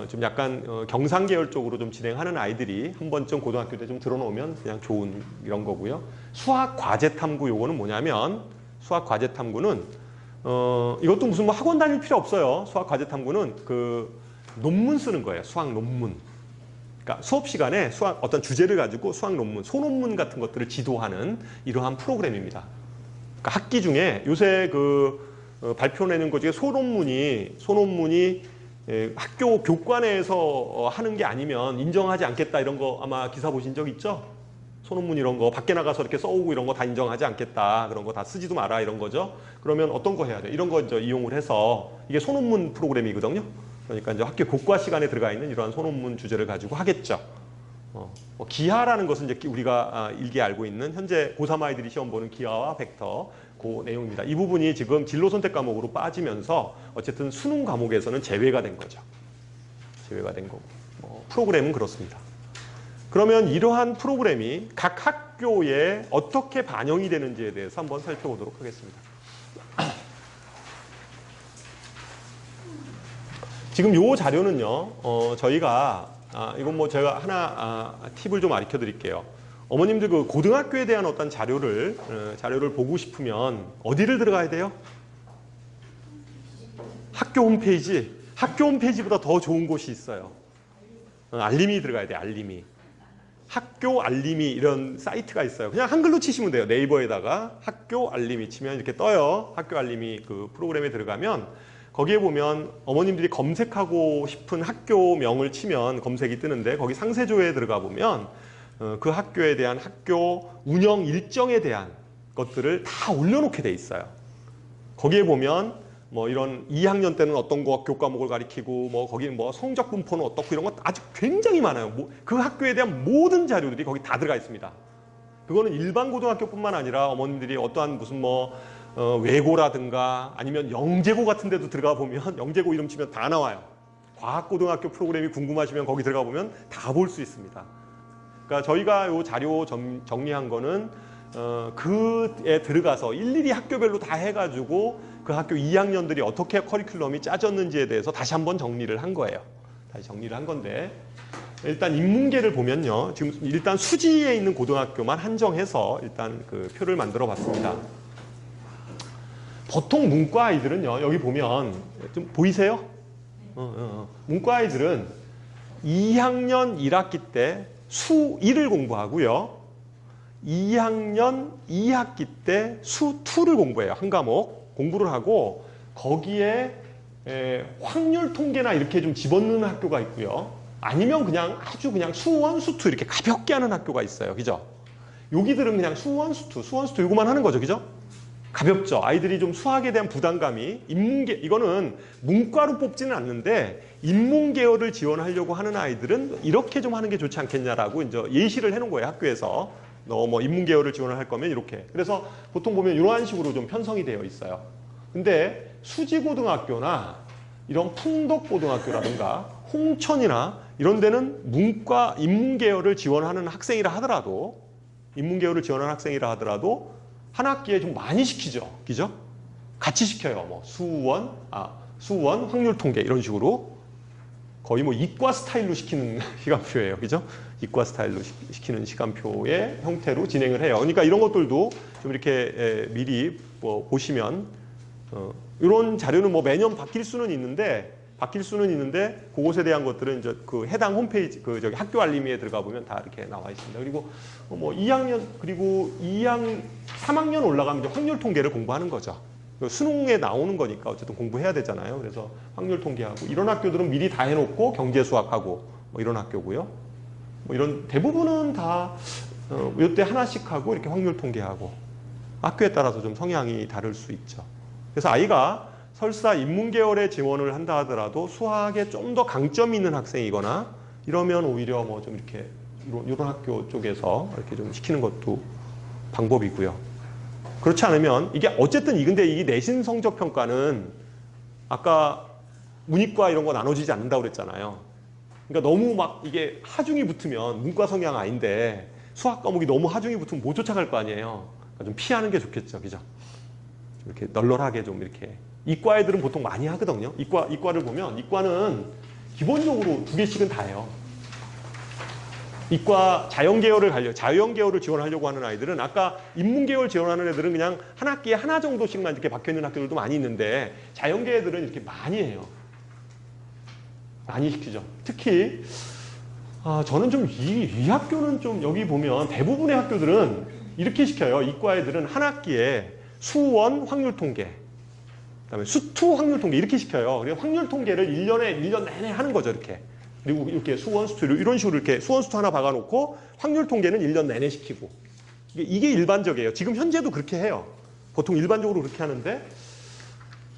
좀 약간 경상 계열 쪽으로 좀 진행하는 아이들이 한 번쯤 고등학교 때 좀 들어놓으면 그냥 좋은 이런 거고요. 수학 과제 탐구 요거는 뭐냐면, 수학 과제 탐구는 이것도 무슨 뭐 학원 다닐 필요 없어요. 수학 과제 탐구는 그 논문 쓰는 거예요. 수학 논문. 그러니까 수업 시간에 수학 어떤 주제를 가지고 수학 논문, 소논문 같은 것들을 지도하는 이러한 프로그램입니다. 그러니까 학기 중에 요새 발표내는 것 중에 소논문이 학교 교과내에서 하는 게 아니면 인정하지 않겠다 이런 거 아마 기사 보신 적 있죠? 소논문 이런 거 밖에 나가서 이렇게 써오고 이런 거 다 인정하지 않겠다. 그런 거 다 쓰지도 마라 이런 거죠. 그러면 어떤 거 해야 돼? 이런 거 이제 이용을 해서, 이게 소논문 프로그램이거든요. 그러니까 이제 학교 교과 시간에 들어가 있는 이러한 소논문 주제를 가지고 하겠죠. 기하라는 것은 이제 우리가 일기 알고 있는 현재 고3 아이들이 시험 보는 기하와 벡터 그 내용입니다. 이 부분이 지금 진로 선택 과목으로 빠지면서 어쨌든 수능 과목에서는 제외가 된 거죠. 제외가 된 거고. 프로그램은 그렇습니다. 그러면 이러한 프로그램이 각 학교에 어떻게 반영이 되는지에 대해서 한번 살펴보도록 하겠습니다. 지금 요 자료는요, 저희가 이건 뭐 제가 하나 팁을 좀 알려 드릴게요. 어머님들 그 고등학교에 대한 어떤 자료를 보고 싶으면 어디를 들어가야 돼요? 학교 홈페이지. 학교 홈페이지보다 더 좋은 곳이 있어요. 알림이 들어가야 돼요. 알림이. 학교 알림이 이런 사이트가 있어요. 그냥 한글로 치시면 돼요. 네이버에다가 학교 알림이 치면 이렇게 떠요. 학교 알림이 그 프로그램에 들어가면 거기에 보면 어머님들이 검색하고 싶은 학교명을 치면 검색이 뜨는데 거기 상세조에 들어가 보면 그 학교에 대한 학교 운영 일정에 대한 것들을 다 올려놓게 돼 있어요. 거기에 보면 뭐 이런 2학년 때는 어떤 교과목을 가리키고 뭐 거기는 뭐 성적 분포는 어떻고 이런 것 아주 굉장히 많아요. 그 학교에 대한 모든 자료들이 거기 다 들어가 있습니다. 그거는 일반 고등학교뿐만 아니라 어머님들이 어떠한 무슨 외고라든가 아니면 영재고 같은 데도 들어가 보면 영재고 이름 치면 다 나와요. 과학고등학교 프로그램이 궁금하시면 거기 들어가 보면 다 볼 수 있습니다. 그러니까 저희가 이 자료 정리한 거는 그에 들어가서 일일이 학교별로 다 해가지고 그 학교 2학년들이 어떻게 커리큘럼이 짜졌는지에 대해서 다시 한번 정리를 한 거예요. 다시 정리를 한 건데 일단 인문계를 보면요. 지금 일단 수지에 있는 고등학교만 한정해서 일단 그 표를 만들어 봤습니다. 보통 문과 아이들은요. 여기 보면 좀 보이세요? 문과 아이들은 2학년 1학기 때 수1을 공부하고요. 2학년 2학기 때 수2를 공부해요. 한 과목 공부를 하고 거기에 확률 통계나 이렇게 좀 집어넣는 학교가 있고요. 아니면 그냥 아주 그냥 수1, 수2 이렇게 가볍게 하는 학교가 있어요. 그죠? 여기들은 그냥 수1, 수2 이거만 하는 거죠. 그죠? 가볍죠. 아이들이 좀 수학에 대한 부담감이 인문계 이거는 문과로 뽑지는 않는데 인문계열을 지원하려고 하는 아이들은 이렇게 좀 하는 게 좋지 않겠냐라고 이제 예시를 해놓은 거예요. 학교에서 너 뭐 인문계열을 지원을 할 거면 이렇게. 그래서 보통 보면 이런 식으로 좀 편성이 되어 있어요. 근데 수지고등학교나 이런 풍덕고등학교라든가 홍천이나 이런 데는 문과 인문계열을 지원하는 학생이라 하더라도 한 학기에 좀 많이 시키죠. 그죠? 같이 시켜요. 뭐 수원, 확률 통계 이런 식으로 거의 뭐 이과 스타일로 시키는 시간표예요. 그죠? 이과 스타일로 시키는 시간표의 형태로 진행을 해요. 그러니까 이런 것들도 좀 이렇게 미리 보시면 이런 자료는 뭐 매년 바뀔 수는 있는데 그것에 대한 것들은 이제 그 해당 홈페이지 저기 학교 알림이에 들어가 보면 다 이렇게 나와 있습니다. 그리고 뭐 3학년 올라가면 이제 확률 통계를 공부하는 거죠. 수능에 나오는 거니까 어쨌든 공부해야 되잖아요. 그래서 확률 통계하고 이런 학교들은 미리 다 해놓고 경제 수학하고 뭐 이런 학교고요. 뭐 이런 대부분은 다 이때 하나씩 하고 이렇게 확률 통계하고 학교에 따라서 좀 성향이 다를 수 있죠. 그래서 아이가 설사 인문계열에 지원을 한다 하더라도 수학에 좀 더 강점이 있는 학생이거나 이러면 오히려 뭐 좀 이렇게 이런 학교 쪽에서 이렇게 좀 시키는 것도 방법이고요. 그렇지 않으면 이게 어쨌든 근데 이 내신 성적 평가는 아까 문이과 이런 거 나눠지지 않는다고 그랬잖아요. 그러니까 너무 막 이게 하중이 붙으면 문과 성향 아닌데 수학 과목이 너무 하중이 붙으면 못 쫓아갈 거 아니에요. 그러니까 좀 피하는 게 좋겠죠. 그죠? 좀 이렇게 널널하게 좀 이렇게. 이과 애들은 보통 많이 하거든요. 이과를 보면 이과는 기본적으로 2개씩은 다 해요. 이과 자연계열을 지원하려고 하는 아이들은 아까 인문계열 지원하는 애들은 그냥 한 학기에 하나 정도씩만 이렇게 박혀있는 학교들도 많이 있는데 자연계 애들은 이렇게 많이 해요. 많이 시키죠. 특히 저는 좀 이 학교는 좀 여기 보면 대부분의 학교들은 이렇게 시켜요. 이과 애들은 한 학기에 수원 확률 통계 그다음에 수2 확률 통계 이렇게 시켜요. 그래서 확률 통계를 1년 내내 하는 거죠. 이렇게. 그리고 이렇게 수원, 수2 이런 식으로 이렇게 수원, 수2 하나 박아놓고 확률 통계는 1년 내내 시키고 이게 일반적이에요. 지금 현재도 그렇게 해요. 보통 일반적으로 그렇게 하는데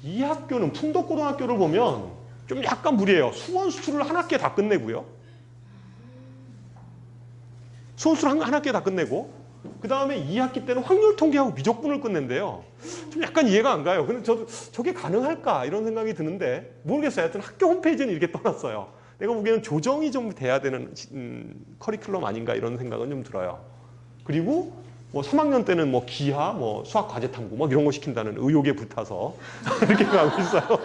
이 학교는 풍덕고등학교를 보면 좀 약간 무리해요. 수원, 수2를 한 학기에 다 끝내고요. 수원, 수2를 한 학기에 다 끝내고 그 다음에 2학기 때는 확률 통계하고 미적분을 끝낸대요. 좀 약간 이해가 안 가요. 근데 저도 저게 가능할까 이런 생각이 드는데 모르겠어요. 하여튼 학교 홈페이지는 이렇게 떠났어요. 내가 보기에는 조정이 좀 돼야 되는 커리큘럼 아닌가 이런 생각은 좀 들어요. 그리고 뭐 3학년 때는 뭐 기하, 뭐 수학 과제 탐구 뭐 이런 거 시킨다는 의혹에 불타서 이렇게 가고 있어요.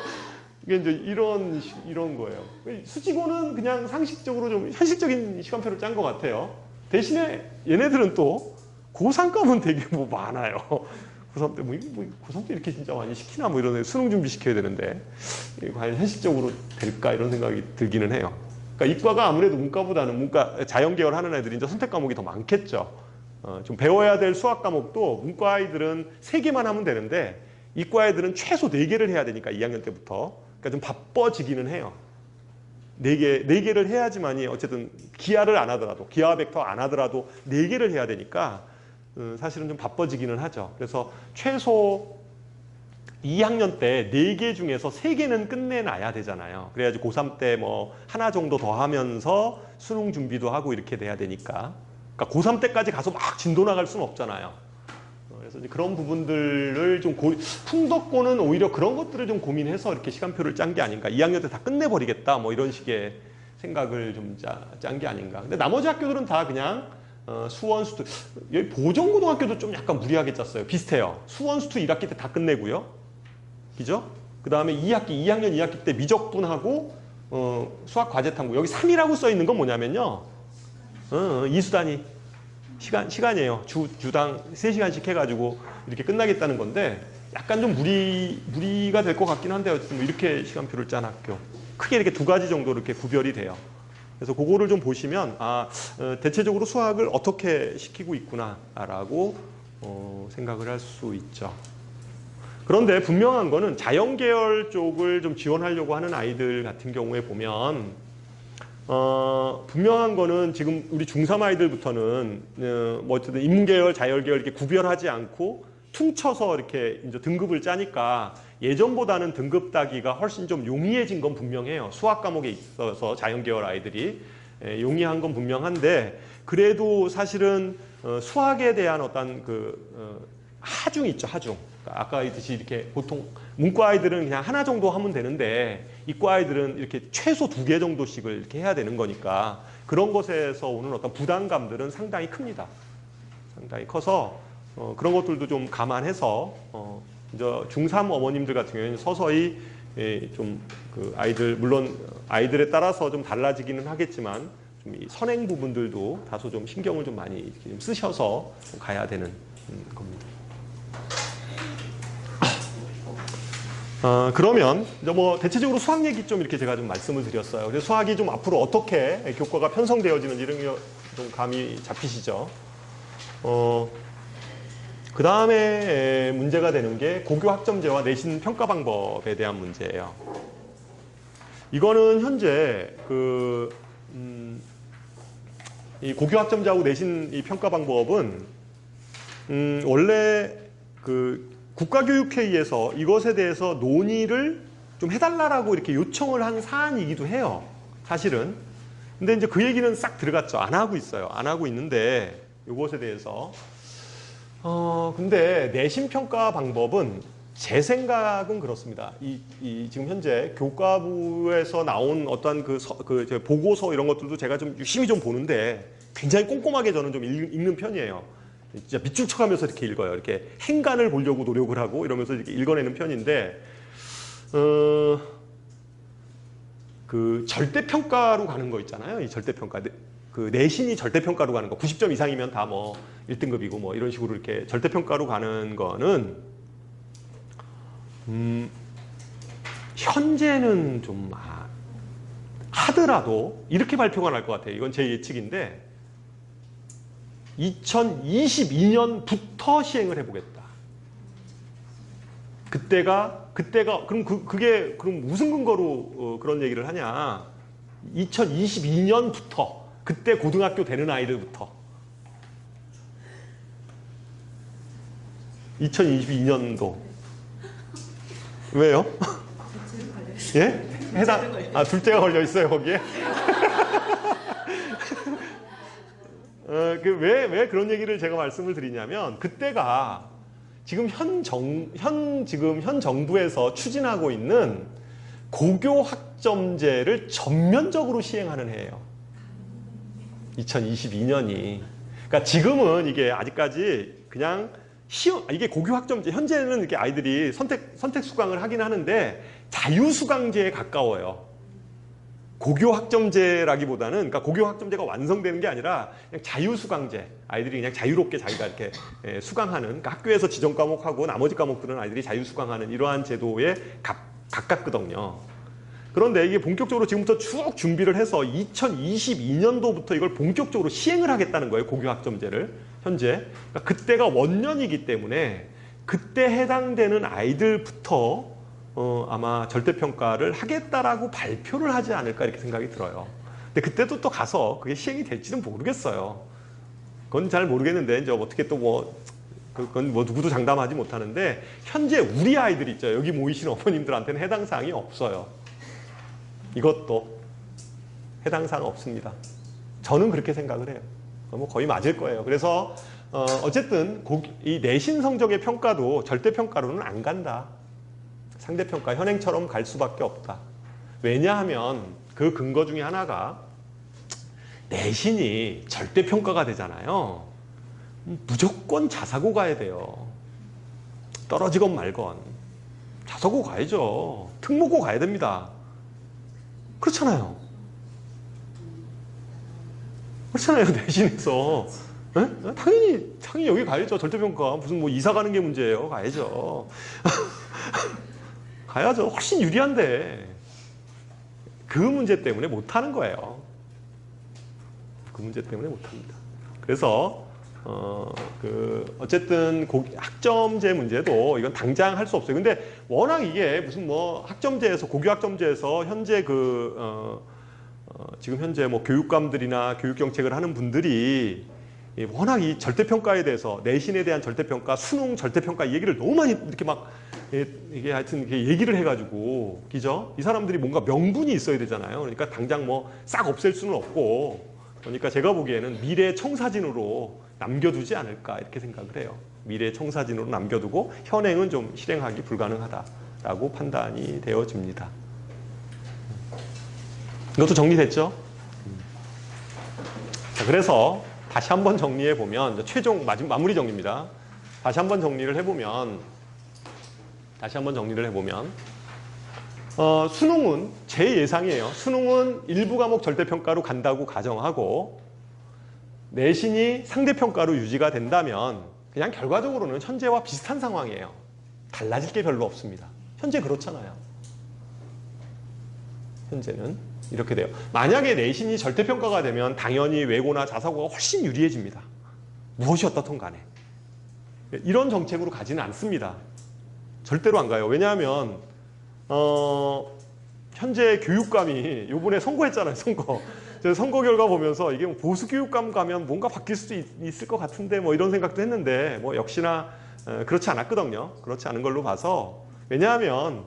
이게 이제 이런 거예요. 수직고는 그냥 상식적으로 좀 현실적인 시간표를 짠 것 같아요. 대신에 얘네들은 또 고3과문 되게 뭐 많아요. 고3 때 고3 때 이렇게 진짜 많이 시키나 뭐 이런 수능 준비 시켜야 되는데 이게 과연 현실적으로 될까 이런 생각이 들기는 해요. 그러니까 이과가 아무래도 문과보다는 문과 자연 계열 하는 애들이 이제 선택 과목이 더 많겠죠. 좀 배워야 될 수학 과목도 문과 아이들은 3개만 하면 되는데 이과 애들은 최소 4개를 해야 되니까 2학년 때부터. 그러니까 좀 바빠지기는 해요. 4개를 해야지만이 어쨌든 기하를 안 하더라도 기하 벡터 안 하더라도 4개를 해야 되니까 사실은 좀 바빠지기는 하죠. 그래서 최소 2학년 때 4개 중에서 3개는 끝내놔야 되잖아요. 그래야지 고3 때 뭐 하나 정도 더 하면서 수능 준비도 하고 이렇게 돼야 되니까. 그러니까 고3 때까지 가서 막 진도 나갈 수는 없잖아요. 그래서 이제 그런 부분들을 좀 풍덕고는 오히려 그런 것들을 좀 고민해서 이렇게 시간표를 짠 게 아닌가. 2학년 때 다 끝내버리겠다. 뭐 이런 식의 생각을 좀 짠 게 아닌가. 근데 나머지 학교들은 다 그냥 수원, 수투. 여기 보정고등학교도 좀 약간 무리하게 짰어요. 비슷해요. 수원, 수투 1학기 때 다 끝내고요. 그죠? 그 다음에 2학년 2학기 때 미적분하고 수학 과제 탐구. 여기 3이라고 써 있는 건 뭐냐면요. 이수단위. 시간이에요. 주당 3시간씩 해가지고 이렇게 끝나겠다는 건데 약간 좀 무리가 될 것 같긴 한데 어쨌든 뭐 이렇게 시간표를 짠 학교. 크게 이렇게 2가지 정도 이렇게 구별이 돼요. 그래서 그거를 좀 보시면 대체적으로 수학을 어떻게 시키고 있구나라고 생각을 할 수 있죠. 그런데 분명한 거는 자연 계열 쪽을 좀 지원하려고 하는 아이들 같은 경우에 보면 분명한 거는 지금 우리 중3 아이들부터는 뭐 어쨌든 인문계열, 자연계열 이렇게 구별하지 않고 퉁쳐서 이렇게 이제 등급을 짜니까 예전보다는 등급 따기가 훨씬 좀 용이해진 건 분명해요. 수학 과목에 있어서 자연계열 아이들이 용이한 건 분명한데 그래도 사실은 수학에 대한 어떤 하중 있죠, 하중. 아까 했듯이 이렇게 보통 문과 아이들은 그냥 하나 정도 하면 되는데 이과 아이들은 이렇게 최소 2개 정도씩을 이렇게 해야 되는 거니까 그런 것에서 오는 어떤 부담감들은 상당히 큽니다. 상당히 커서 그런 것들도 좀 감안해서 이제 중3 어머님들 같은 경우에는 서서히 좀 그 아이들 물론 아이들에 따라서 좀 달라지기는 하겠지만 좀 이 선행 부분들도 다소 좀 신경을 좀 많이 이렇게 좀 쓰셔서 좀 가야 되는 겁니다. 그러면 이제 뭐 대체적으로 수학 얘기 좀 이렇게 제가 좀 말씀을 드렸어요. 그래서 수학이 좀 앞으로 어떻게 교과가 편성되어지는지 이런 게 좀 감이 잡히시죠. 그 다음에 문제가 되는 게 고교 학점제와 내신 평가 방법에 대한 문제예요. 이거는 현재 이 고교 학점제하고 내신 이 평가 방법은 원래 국가교육회의에서 이것에 대해서 논의를 좀 해달라고 이렇게 요청을 한 사안이기도 해요. 사실은. 근데 이제 그 얘기는 싹 들어갔죠. 안 하고 있어요. 안 하고 있는데 이것에 대해서. 근데 내신평가 방법은 제 생각은 그렇습니다. 지금 현재 교과부에서 나온 어떤 보고서 이런 것들도 제가 좀 유심히 좀 보는데 굉장히 꼼꼼하게 저는 좀 읽는 편이에요. 진짜 밑줄 쳐가면서 이렇게 읽어요. 이렇게 행간을 보려고 노력을 하고 이러면서 이렇게 읽어내는 편인데, 그 절대평가로 가는 거 있잖아요. 이 절대평가. 그 내신이 절대평가로 가는 거. 90점 이상이면 다 뭐 1등급이고 뭐 이런 식으로 이렇게 절대평가로 가는 거는, 현재는 좀 하더라도 이렇게 발표가 날 것 같아요. 이건 제 예측인데, 2022년부터 시행을 해보겠다. 그때가 그럼 그게 그럼 무슨 근거로 그런 얘기를 하냐? 2022년부터 그때 고등학교 되는 아이들부터 2022년도 왜요? 예? 둘째가 걸려 있어요 거기에? 왜 그런 얘기를 제가 말씀을 드리냐면 그때가 지금 현 정부에서 추진하고 있는 고교 학점제를 전면적으로 시행하는 해예요. 2022년이. 그러니까 지금은 이게 아직까지 그냥 이게 고교 학점제, 현재는 이렇게 아이들이 선택 수강을 하긴 하는데 자유 수강제에 가까워요. 고교 학점제라기보다는, 그러니까 고교 학점제가 완성되는 게 아니라 그냥 자유 수강제, 아이들이 그냥 자유롭게 자기가 이렇게 수강하는, 그러니까 학교에서 지정 과목하고 나머지 과목들은 아이들이 자유 수강하는 이러한 제도에 가깝거든요. 그런데 이게 본격적으로 지금부터 쭉 준비를 해서 2022년도부터 이걸 본격적으로 시행을 하겠다는 거예요. 고교 학점제를 현재. 그러니까 그때가 원년이기 때문에 그때 해당되는 아이들부터 아마 절대평가를 하겠다라고 발표를 하지 않을까 이렇게 생각이 들어요. 근데 그때도 또 가서 그게 시행이 될지는 모르겠어요. 그건 잘 모르겠는데 이제 어떻게 또 그건 누구도 장담하지 못하는데 현재 우리 아이들 있죠. 여기 모이신 어머님들한테는 해당 사항이 없어요. 이것도 해당 사항 없습니다. 저는 그렇게 생각을 해요. 거의 맞을 거예요. 그래서 어쨌든 이 내신 성적의 평가도 절대평가로는 안 간다. 상대평가 현행처럼 갈 수밖에 없다. 왜냐하면 그 근거 중에 하나가 내신이 절대평가가 되잖아요. 무조건 자사고 가야 돼요. 떨어지건 말건 자사고 가야죠. 특목고 가야 됩니다. 그렇잖아요. 내신에서 당연히 여기 가야죠. 절대평가 무슨 뭐 이사 가는 게 문제예요. 가야죠. 가야죠. 훨씬 유리한데 그 문제 때문에 못하는 거예요. 그 문제 때문에 못합니다. 그래서 어쨌든 학점제 문제도 이건 당장 할 수 없어요. 근데 워낙 이게 무슨 뭐 학점제에서 고교 학점제에서 현재 지금 현재 뭐 교육감들이나 교육정책을 하는 분들이 워낙 이 절대평가에 대해서 내신에 대한 절대평가, 수능 절대평가 이 얘기를 너무 많이 이렇게 막 이게 하여튼 이렇게 얘기를 해가지고 그죠? 이 사람들이 뭔가 명분이 있어야 되잖아요. 그러니까 당장 뭐 싹 없앨 수는 없고 그러니까 제가 보기에는 미래 청사진으로 남겨두지 않을까 이렇게 생각을 해요. 미래 청사진으로 남겨두고 현행은 좀 실행하기 불가능하다라고 판단이 되어집니다. 이것도 정리됐죠? 자, 그래서 다시 한번 정리해 보면 최종 마무리 정리입니다. 다시 한번 정리를 해보면 수능은 제 예상이에요. 수능은 일부 과목 절대평가로 간다고 가정하고 내신이 상대평가로 유지가 된다면 그냥 결과적으로는 현재와 비슷한 상황이에요. 달라질 게 별로 없습니다. 현재 그렇잖아요. 현재는 이렇게 돼요. 만약에 내신이 절대평가가 되면 당연히 외고나 자사고가 훨씬 유리해집니다. 무엇이 어떻든 간에. 이런 정책으로 가지는 않습니다. 절대로 안 가요. 왜냐하면 현재 교육감이 요번에 선거했잖아요. 선거 결과 보면서 이게 보수 교육감 가면 뭔가 바뀔 수도 있을 것 같은데 뭐 이런 생각도 했는데 뭐 역시나 그렇지 않았거든요. 그렇지 않은 걸로 봐서 왜냐하면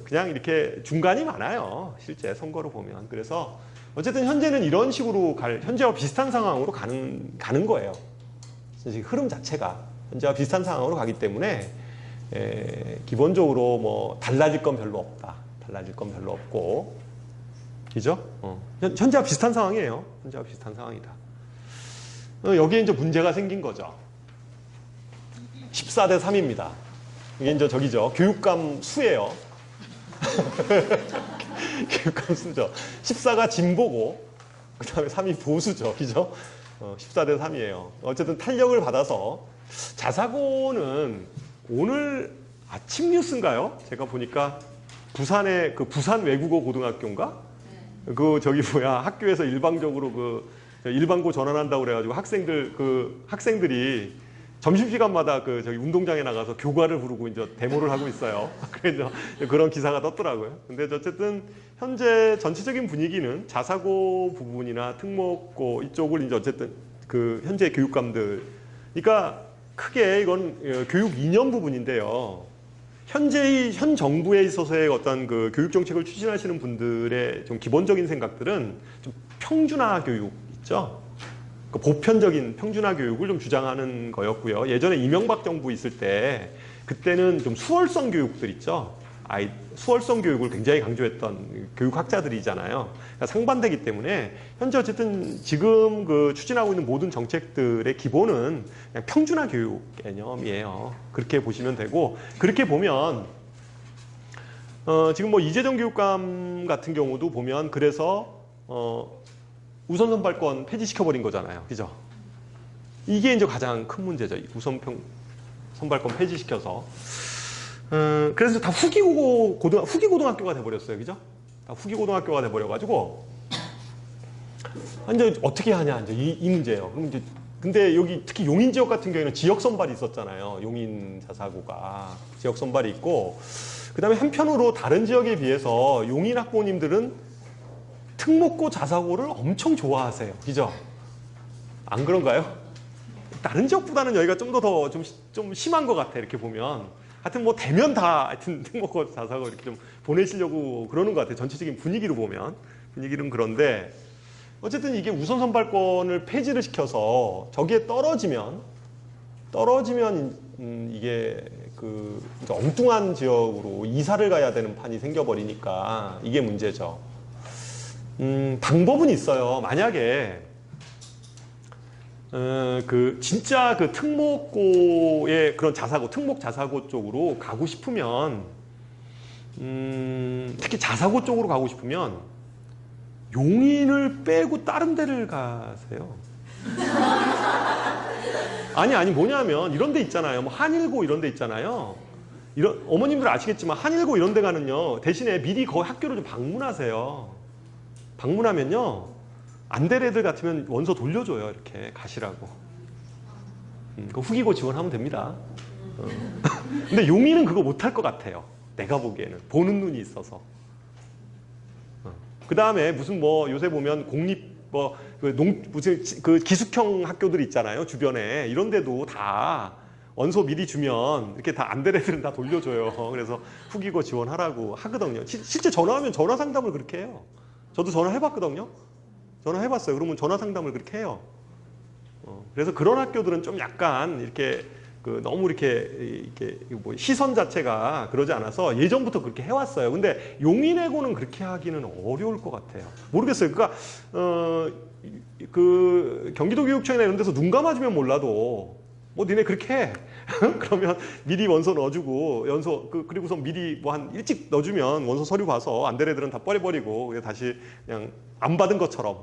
그냥 이렇게 중간이 많아요. 실제 선거로 보면. 그래서 어쨌든 현재는 이런 식으로 현재와 비슷한 상황으로 가는 거예요. 흐름 자체가 현재와 비슷한 상황으로 가기 때문에 기본적으로 뭐 달라질 건 별로 없다. 달라질 건 별로 없고 그죠? 현재와 비슷한 상황이에요. 현재와 비슷한 상황이다. 여기에 이제 문제가 생긴 거죠. 14대 3입니다. 이게 이제 저기죠. 교육감 수예요. 교육감 수죠. 14가 진보고 그 다음에 3이 보수죠. 그죠? 14대 3이에요. 어쨌든 탄력을 받아서 자사고는 오늘 아침 뉴스인가요? 제가 보니까 부산의 부산 외국어 고등학교인가? 학교에서 일방적으로 일반고 전환한다고 그래가지고 학생들이 점심시간마다 운동장에 나가서 교과를 부르고 이제 데모를 하고 있어요. 그래서 그런 기사가 떴더라고요. 근데 어쨌든 현재 전체적인 분위기는 자사고 부분이나 특목고 이쪽을 이제 어쨌든 현재 교육감들, 그러니까 크게 이건 교육 이념 부분인데요. 현 정부에 있어서의 어떤 교육 정책을 추진하시는 분들의 좀 기본적인 생각들은 좀 평준화 교육 있죠. 보편적인 평준화 교육을 좀 주장하는 거였고요. 예전에 이명박 정부 있을 때 그때는 좀 수월성 교육들 있죠. 수월성 교육을 굉장히 강조했던 교육학자들이잖아요. 그러니까 상반되기 때문에 현재 어쨌든 지금 그 추진하고 있는 모든 정책들의 기본은 그냥 평준화 교육 개념이에요. 그렇게 보시면 되고, 그렇게 보면 지금 뭐 이재정 교육감 같은 경우도 보면 그래서 우선 선발권 폐지시켜버린 거잖아요. 그죠? 이게 이제 가장 큰 문제죠. 우선 선발권 폐지시켜서. 그래서 다 후기고등학교가 돼버렸어요. 그죠? 다 후기고등학교가 돼버려가지고, 이제 어떻게 하냐, 이제 이 문제예요. 그럼 이제, 근데 여기 특히 용인 지역 같은 경우에는 지역 선발이 있었잖아요. 용인 자사고가. 지역 선발이 있고, 그 다음에 한편으로 다른 지역에 비해서 용인 학부모님들은 특목고 자사고를 엄청 좋아하세요. 그죠? 안 그런가요? 다른 지역보다는 여기가 좀 더 좀 심한 것 같아. 이렇게 보면. 하여튼 뭐 대면 다 하여튼 특목고 자사고 이렇게 좀 보내시려고 그러는 것 같아요. 전체적인 분위기로 보면. 분위기는 그런데 어쨌든 이게 우선 선발권을 폐지를 시켜서 저기에 떨어지면 이게 그 엉뚱한 지역으로 이사를 가야 되는 판이 생겨버리니까 이게 문제죠. 방법은 있어요. 만약에 그 진짜 그 특목고의 그런 자사고, 특목 자사고 쪽으로 가고 싶으면 특히 자사고 쪽으로 가고 싶으면 용인을 빼고 다른 데를 가세요. 아니 뭐냐면 이런 데 있잖아요. 뭐 한일고 이런 데 있잖아요. 어머님들 아시겠지만 한일고 이런 데 가는요, 대신에 미리 거기 학교를 좀 방문하세요. 방문하면요, 안 될 애들 같으면 원서 돌려줘요. 이렇게 가시라고. 그 후기고 지원하면 됩니다. 근데 용인은 그거 못할 것 같아요. 내가 보기에는. 보는 눈이 있어서. 그 다음에 무슨 뭐 요새 보면 공립 무슨 그 기숙형 학교들 있잖아요. 주변에. 이런 데도 다 원서 미리 주면 이렇게 다 안 될 애들은 다 돌려줘요. 그래서 후기고 지원하라고 하거든요. 실제 전화하면 전화 상담을 그렇게 해요. 저도 전화해봤거든요. 전화해봤어요. 그러면 전화 상담을 그렇게 해요. 그래서 그런 학교들은 좀 약간 이렇게 너무 이렇게 뭐 시선 자체가 그러지 않아서 예전부터 그렇게 해왔어요. 근데 용인외고는 그렇게 하기는 어려울 것 같아요. 모르겠어요. 그러니까 그 경기도 교육청이나 이런 데서 눈 감아주면 몰라도 뭐 니네 그렇게 해. 그러면 미리 원서 넣어주고 그리고서 미리 뭐 한 일찍 넣어주면 원서 서류 봐서 안 될 애들은 다 버려버리고 다시 그냥 안 받은 것처럼,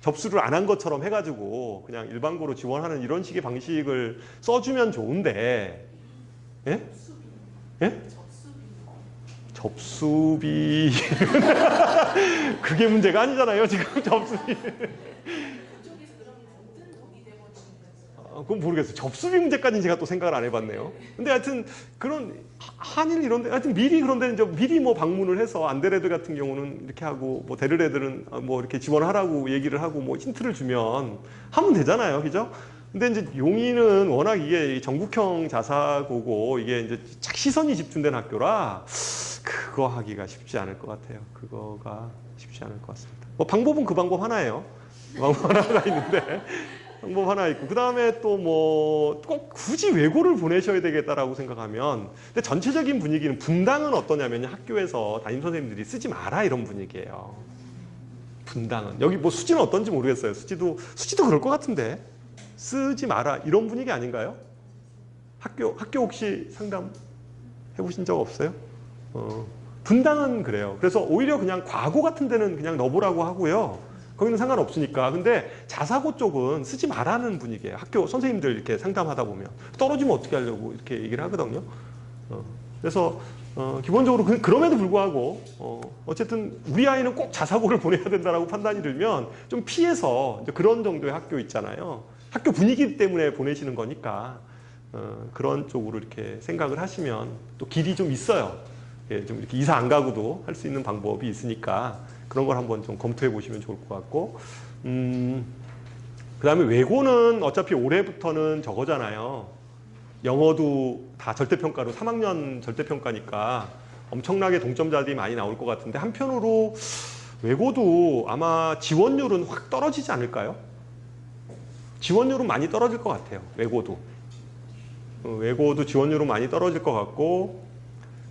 접수를 안 한 것처럼 해가지고 그냥 일반고로 지원하는 이런 식의 방식을 써주면 좋은데, 예? 예? 접수비 그게 문제가 아니잖아요. 지금 접수비. 그건 모르겠어요. 접수비 문제까지는 제가 또 생각을 안 해봤네요. 근데 하여튼 그런 한일 이런 데 하여튼 미리 그런 데는 이제 미리 뭐 방문을 해서 안 될 애들 같은 경우는 이렇게 하고 뭐 될 애들은 뭐 이렇게 지원하라고 얘기를 하고 뭐 힌트를 주면 하면 되잖아요. 그죠? 근데 이제 용인은 워낙 이게 전국형 자사고고 이게 이제 시선이 집중된 학교라 그거 하기가 쉽지 않을 것 같아요. 그거가 쉽지 않을 것 같습니다. 뭐 방법은 그 방법 하나예요. 방법 하나가 있는데 방법 하나 있고, 그 다음에 또 뭐 꼭 굳이 외고를 보내셔야 되겠다라고 생각하면, 근데 전체적인 분위기는 분당은 어떠냐면 학교에서 담임 선생님들이 쓰지 마라 이런 분위기예요. 분당은 여기 뭐 수지는 어떤지 모르겠어요. 수지도 그럴 것 같은데 쓰지 마라 이런 분위기 아닌가요? 학교 혹시 상담 해보신 적 없어요? 분당은 그래요. 그래서 오히려 그냥 과고 같은 데는 그냥 넣어보라고 하고요. 거기는 상관없으니까. 근데 자사고 쪽은 쓰지 말라는 분위기예요. 학교 선생님들 이렇게 상담하다 보면 떨어지면 어떻게 하려고 이렇게 얘기를 하거든요. 그래서 기본적으로 그럼에도 불구하고 어쨌든 우리 아이는 꼭 자사고를 보내야 된다라고 판단이 들면 좀 피해서 이제 그런 정도의 학교 있잖아요. 학교 분위기 때문에 보내시는 거니까 그런 쪽으로 이렇게 생각을 하시면 또 길이 좀 있어요. 예, 좀 이렇게 이사 안 가고도 할 수 있는 방법이 있으니까 그런 걸 한번 좀 검토해 보시면 좋을 것 같고, 그 다음에 외고는 어차피 올해부터는 저거잖아요. 영어도 다 절대평가로 3학년 절대평가니까 엄청나게 동점자들이 많이 나올 것 같은데, 한편으로 외고도 아마 지원율은 확 떨어지지 않을까요? 지원율은 많이 떨어질 것 같아요. 외고도 지원율은 많이 떨어질 것 같고,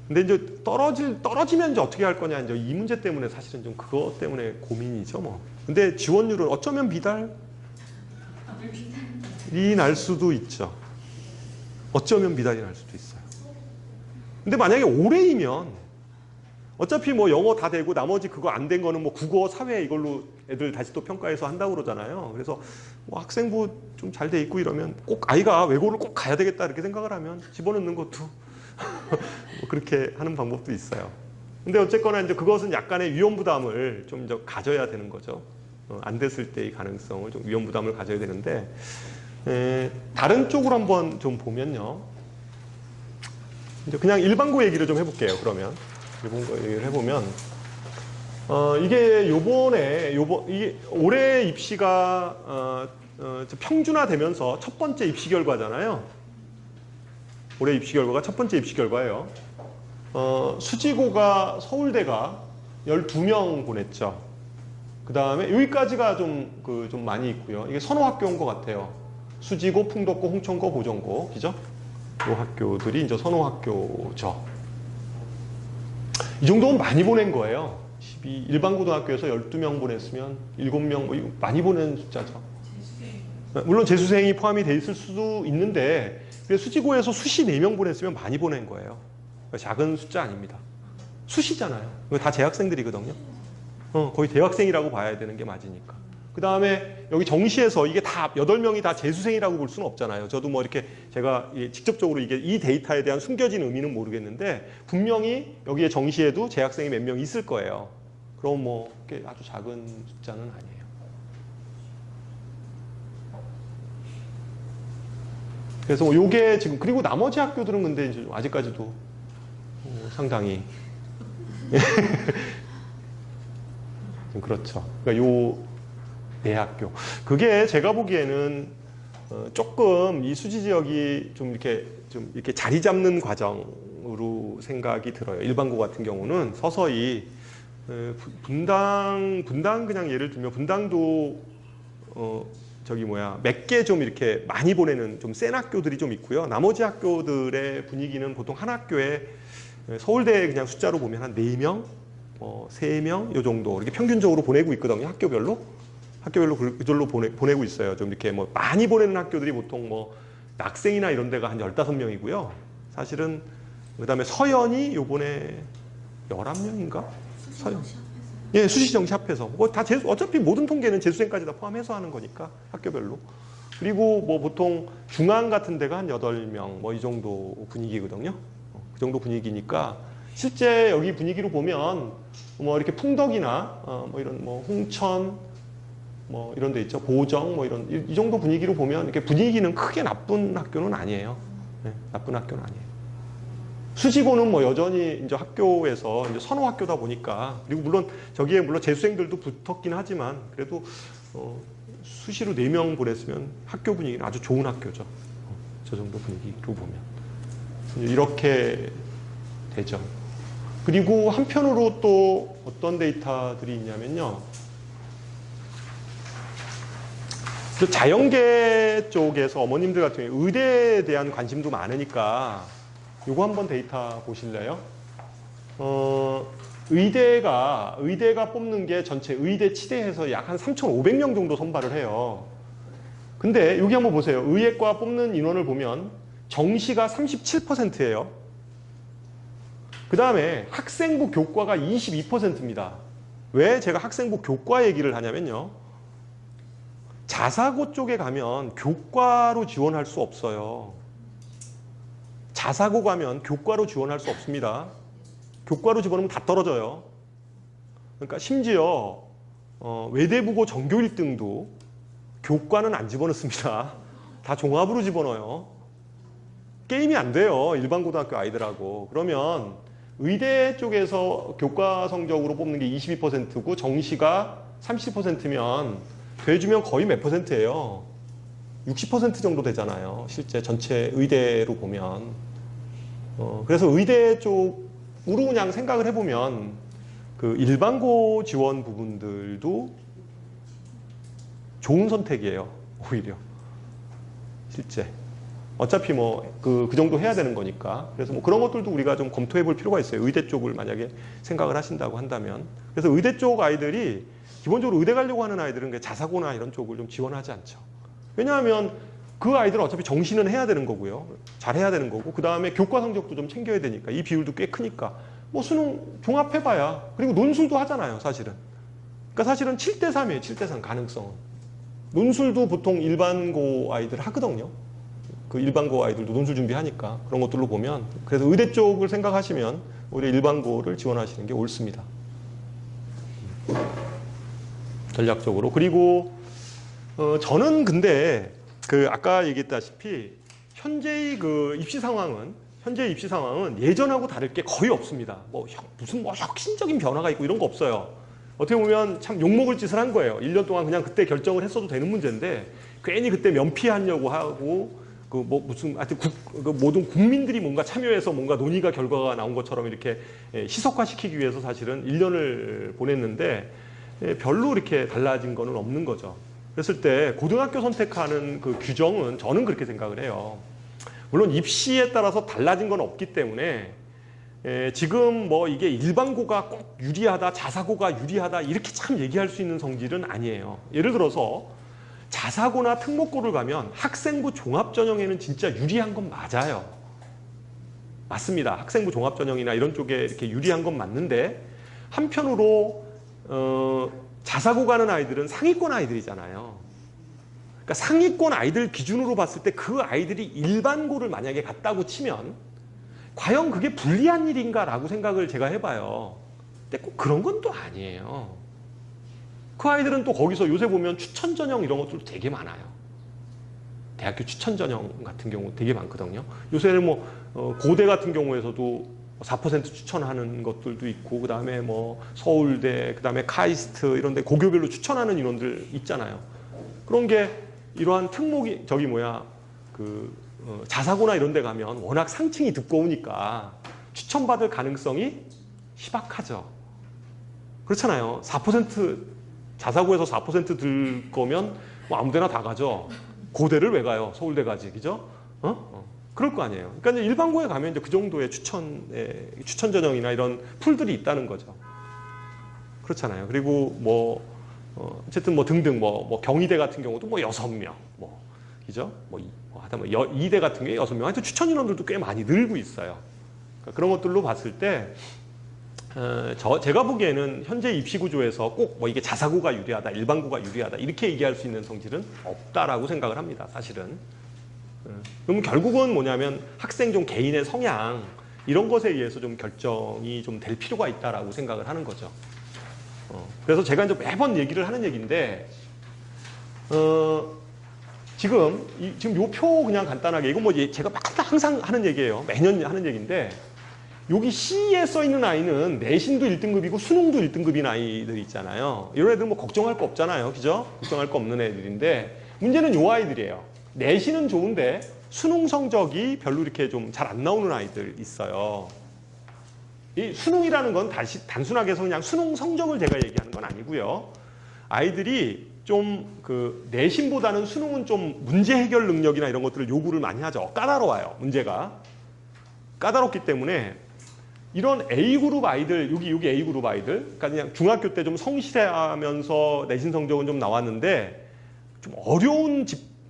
근데 이제 떨어지면 이제 어떻게 할 거냐, 이제 이 문제 때문에 사실은 좀 그것 때문에 고민이죠, 뭐. 근데 지원율은 어쩌면 비달이 날 수도 있죠. 어쩌면 비달이 날 수도 있어요. 근데 만약에 올해이면 어차피 뭐 영어 다 되고 나머지 그거 안 된 거는 뭐 국어, 사회 이걸로 애들 다시 또 평가해서 한다고 그러잖아요. 그래서 뭐 학생부 좀 잘 돼 있고 이러면 꼭 아이가 외고를 꼭 가야 되겠다 이렇게 생각을 하면 집어넣는 것도 뭐 그렇게 하는 방법도 있어요. 근데 어쨌거나 이제 그것은 약간의 위험 부담을 좀 가져야 되는 거죠. 안 됐을 때의 가능성을 좀 위험 부담을 가져야 되는데, 다른 쪽으로 한번 좀 보면요. 이제 그냥 일반고 얘기를 좀 해볼게요. 그러면 일반고 얘기를 해보면, 이게 이게 올해 입시가 평준화되면서 첫 번째 입시 결과잖아요. 올해 입시 결과가 첫 번째 입시 결과예요. 수지고가 서울대가 12명 보냈죠. 그 다음에 여기까지가 좀 많이 있고요. 이게 선호학교인 것 같아요. 수지고, 풍덕고, 홍천고, 보정고, 그죠? 이 학교들이 이제 선호학교죠. 이 정도면 많이 보낸 거예요. 일반 고등학교에서 12명 보냈으면 7명, 뭐 많이 보낸 숫자죠. 물론 재수생이 포함이 돼 있을 수도 있는데, 수지고에서 수시 4명 보냈으면 많이 보낸 거예요. 작은 숫자 아닙니다. 수시잖아요. 이거 다 재학생들이거든요. 거의 대학생이라고 봐야 되는 게 맞으니까. 그 다음에 여기 정시에서 이게 다 8명이 다 재수생이라고 볼 수는 없잖아요. 저도 뭐 이렇게 제가 직접적으로 이 데이터에 대한 숨겨진 의미는 모르겠는데, 분명히 여기에 정시에도 재학생이 몇 명 있을 거예요. 그럼 뭐 아주 작은 숫자는 아니에요. 그래서 뭐 요게 지금, 그리고 나머지 학교들은 근데 이제 아직까지도 상당히 좀 그렇죠. 그러니까 요 네 학교, 그게 제가 보기에는 조금 이 수지 지역이 좀 이렇게 자리 잡는 과정으로 생각이 들어요. 일반고 같은 경우는 서서히 분당 그냥 예를 들면 분당도 몇 개 좀 이렇게 많이 보내는 좀 센 학교들이 좀 있고요. 나머지 학교들의 분위기는 보통 한 학교에 서울대 그냥 숫자로 보면 한 4명, 3명 요 정도 이렇게 평균적으로 보내고 있거든요. 학교별로 그절로 보내고 있어요. 좀 이렇게 뭐 많이 보내는 학교들이 보통 뭐 낙생이나 이런 데가 한 15명이고요. 사실은 그다음에 서연이 요번에 11명인가? 서연. 예, 수시정시 합해서. 어차피 모든 통계는 재수생까지 다 포함해서 하는 거니까, 학교별로. 그리고 뭐 보통 중앙 같은 데가 한 8명, 뭐 이 정도 분위기거든요. 그 정도 분위기니까, 실제 여기 분위기로 보면, 뭐 이렇게 풍덕이나, 뭐 이런 뭐 홍천, 뭐 이런 데 있죠. 보정, 뭐 이 정도 분위기로 보면, 이렇게 분위기는 크게 나쁜 학교는 아니에요. 네, 나쁜 학교는 아니에요. 수지고는 뭐 여전히 이제 학교에서 이제 선호 학교다 보니까, 그리고 물론 저기에 물론 재수생들도 붙었긴 하지만, 그래도 수시로 4명 보냈으면 학교 분위기는 아주 좋은 학교죠. 저 정도 분위기로 보면 이렇게 되죠. 그리고 한편으로 또 어떤 데이터들이 있냐면요. 자연계 쪽에서 어머님들 같은 경우에 의대에 대한 관심도 많으니까 요거 한번 데이터 보실래요? 의대가 뽑는 게 전체 의대 치대에서 약 한 3,500명 정도 선발을 해요. 근데 여기 한번 보세요. 의예과 뽑는 인원을 보면 정시가 37%예요. 그 다음에 학생부 교과가 22%입니다. 왜 제가 학생부 교과 얘기를 하냐면요. 자사고 쪽에 가면 교과로 지원할 수 없어요. 자사고 가면 교과로 지원할 수 없습니다. 교과로 집어넣으면 다 떨어져요. 그러니까 심지어 외대부고 전교 1등도 교과는 안 집어넣습니다. 다 종합으로 집어넣어요. 게임이 안 돼요. 일반 고등학교 아이들하고. 그러면 의대 쪽에서 교과 성적으로 뽑는 게 22%고 정시가 30%면 돼주면 거의 몇 %예요? 60% 정도 되잖아요. 실제 전체 의대로 보면. 그래서 의대 쪽으로 그냥 생각을 해보면 그 일반고 지원 부분들도 좋은 선택이에요. 오히려. 실제. 어차피 뭐 그 정도 해야 되는 거니까. 그래서 뭐 그런 것들도 우리가 좀 검토해 볼 필요가 있어요. 의대 쪽을 만약에 생각을 하신다고 한다면. 그래서 의대 쪽 아이들이 기본적으로 의대 가려고 하는 아이들은 자사고나 이런 쪽을 좀 지원하지 않죠. 왜냐하면 그 아이들은 어차피 정시는 해야 되는 거고요. 잘 해야 되는 거고, 그 다음에 교과 성적도 좀 챙겨야 되니까, 이 비율도 꽤 크니까 뭐 수능 종합해봐야, 그리고 논술도 하잖아요, 사실은. 그러니까 사실은 7대3이에요. 7대3 가능성은. 논술도 보통 일반고 아이들 하거든요. 그 일반고 아이들도 논술 준비하니까 그런 것들로 보면, 그래서 의대 쪽을 생각하시면 오히려 일반고를 지원하시는 게 옳습니다. 전략적으로. 그리고 저는 근데 그 아까 얘기했다시피 현재의 그 입시 상황은 예전하고 다를 게 거의 없습니다. 뭐 무슨 뭐 혁신적인 변화가 있고 이런 거 없어요. 어떻게 보면 참 욕먹을 짓을 한 거예요. 1년 동안 그냥 그때 결정을 했어도 되는 문제인데 괜히 그때 면피하려고 하고 그 뭐 무슨 하여튼 그 모든 국민들이 뭔가 참여해서 뭔가 논의가 결과가 나온 것처럼 이렇게 희석화시키기 위해서 사실은 1년을 보냈는데 별로 이렇게 달라진 거는 없는 거죠. 그랬을 때 고등학교 선택하는 그 규정은 저는 그렇게 생각을 해요. 물론 입시에 따라서 달라진 건 없기 때문에 지금 뭐 이게 일반고가 꼭 유리하다, 자사고가 유리하다 이렇게 참 얘기할 수 있는 성질은 아니에요. 예를 들어서 자사고나 특목고를 가면 학생부 종합전형에는 진짜 유리한 건 맞아요. 맞습니다. 학생부 종합전형이나 이런 쪽에 이렇게 유리한 건 맞는데, 한편으로 자사고 가는 아이들은 상위권 아이들이잖아요. 그러니까 상위권 아이들 기준으로 봤을 때 그 아이들이 일반고를 만약에 갔다고 치면 과연 그게 불리한 일인가라고 생각을 제가 해봐요. 근데 꼭 그런 건 또 아니에요. 그 아이들은 또 거기서 요새 보면 추천 전형 이런 것들도 되게 많아요. 대학교 추천 전형 같은 경우 되게 많거든요. 요새는 뭐 고대 같은 경우에서도 4% 추천하는 것들도 있고, 그 다음에 뭐 서울대, 그 다음에 카이스트 이런 데 고교별로 추천하는 인원들 있잖아요. 그런 게 이러한 특목이 자사고나 이런 데 가면 워낙 상층이 두꺼우니까 추천받을 가능성이 희박하죠. 그렇잖아요. 4% 자사고에서 4% 들 거면 뭐 아무 데나 다 가죠. 고대를 왜 가요? 서울대 가지, 그죠? 그럴 거 아니에요. 그러니까 이제 일반고에 가면 이제 그 정도의 추천 전형이나 이런 풀들이 있다는 거죠. 그렇잖아요. 그리고 뭐 어쨌든 뭐 등등 뭐 경희대 같은 경우도 뭐 6명, 뭐 그죠? 하다 뭐 이대 같은 게 6명. 하여튼 추천 인원들도 꽤 많이 늘고 있어요. 그러니까 그런 것들로 봤을 때 제가 보기에는 현재 입시 구조에서 꼭 뭐 이게 자사고가 유리하다, 일반고가 유리하다 이렇게 얘기할 수 있는 성질은 없다라고 생각을 합니다. 사실은. 그럼 결국은 뭐냐면 학생 좀 개인의 성향 이런 것에 의해서 좀 결정이 좀 될 필요가 있다라고 생각을 하는 거죠. 그래서 제가 이제 매번 얘기를 하는 얘기인데 지금 요 표 그냥 간단하게 이건 뭐 제가 항상 하는 얘기예요. 매년 하는 얘기인데. 여기 C에 써 있는 아이는 내신도 1등급이고 수능도 1등급인 아이들 있잖아요. 이런 애들 뭐 걱정할 거 없잖아요. 그죠? 걱정할 거 없는 애들인데 문제는 요 아이들이에요. 내신은 좋은데 수능 성적이 별로 이렇게 좀 잘 안 나오는 아이들 있어요. 이 수능이라는 건 단순하게 해서 그냥 수능 성적을 제가 얘기하는 건 아니고요. 아이들이 좀 그 내신보다는 수능은 좀 문제 해결 능력이나 이런 것들을 요구를 많이 하죠. 까다로워요. 문제가. 까다롭기 때문에 이런 A그룹 아이들, 여기 A그룹 아이들, 그러니까 그냥 중학교 때 좀 성실하면서 내신 성적은 좀 나왔는데 좀 어려운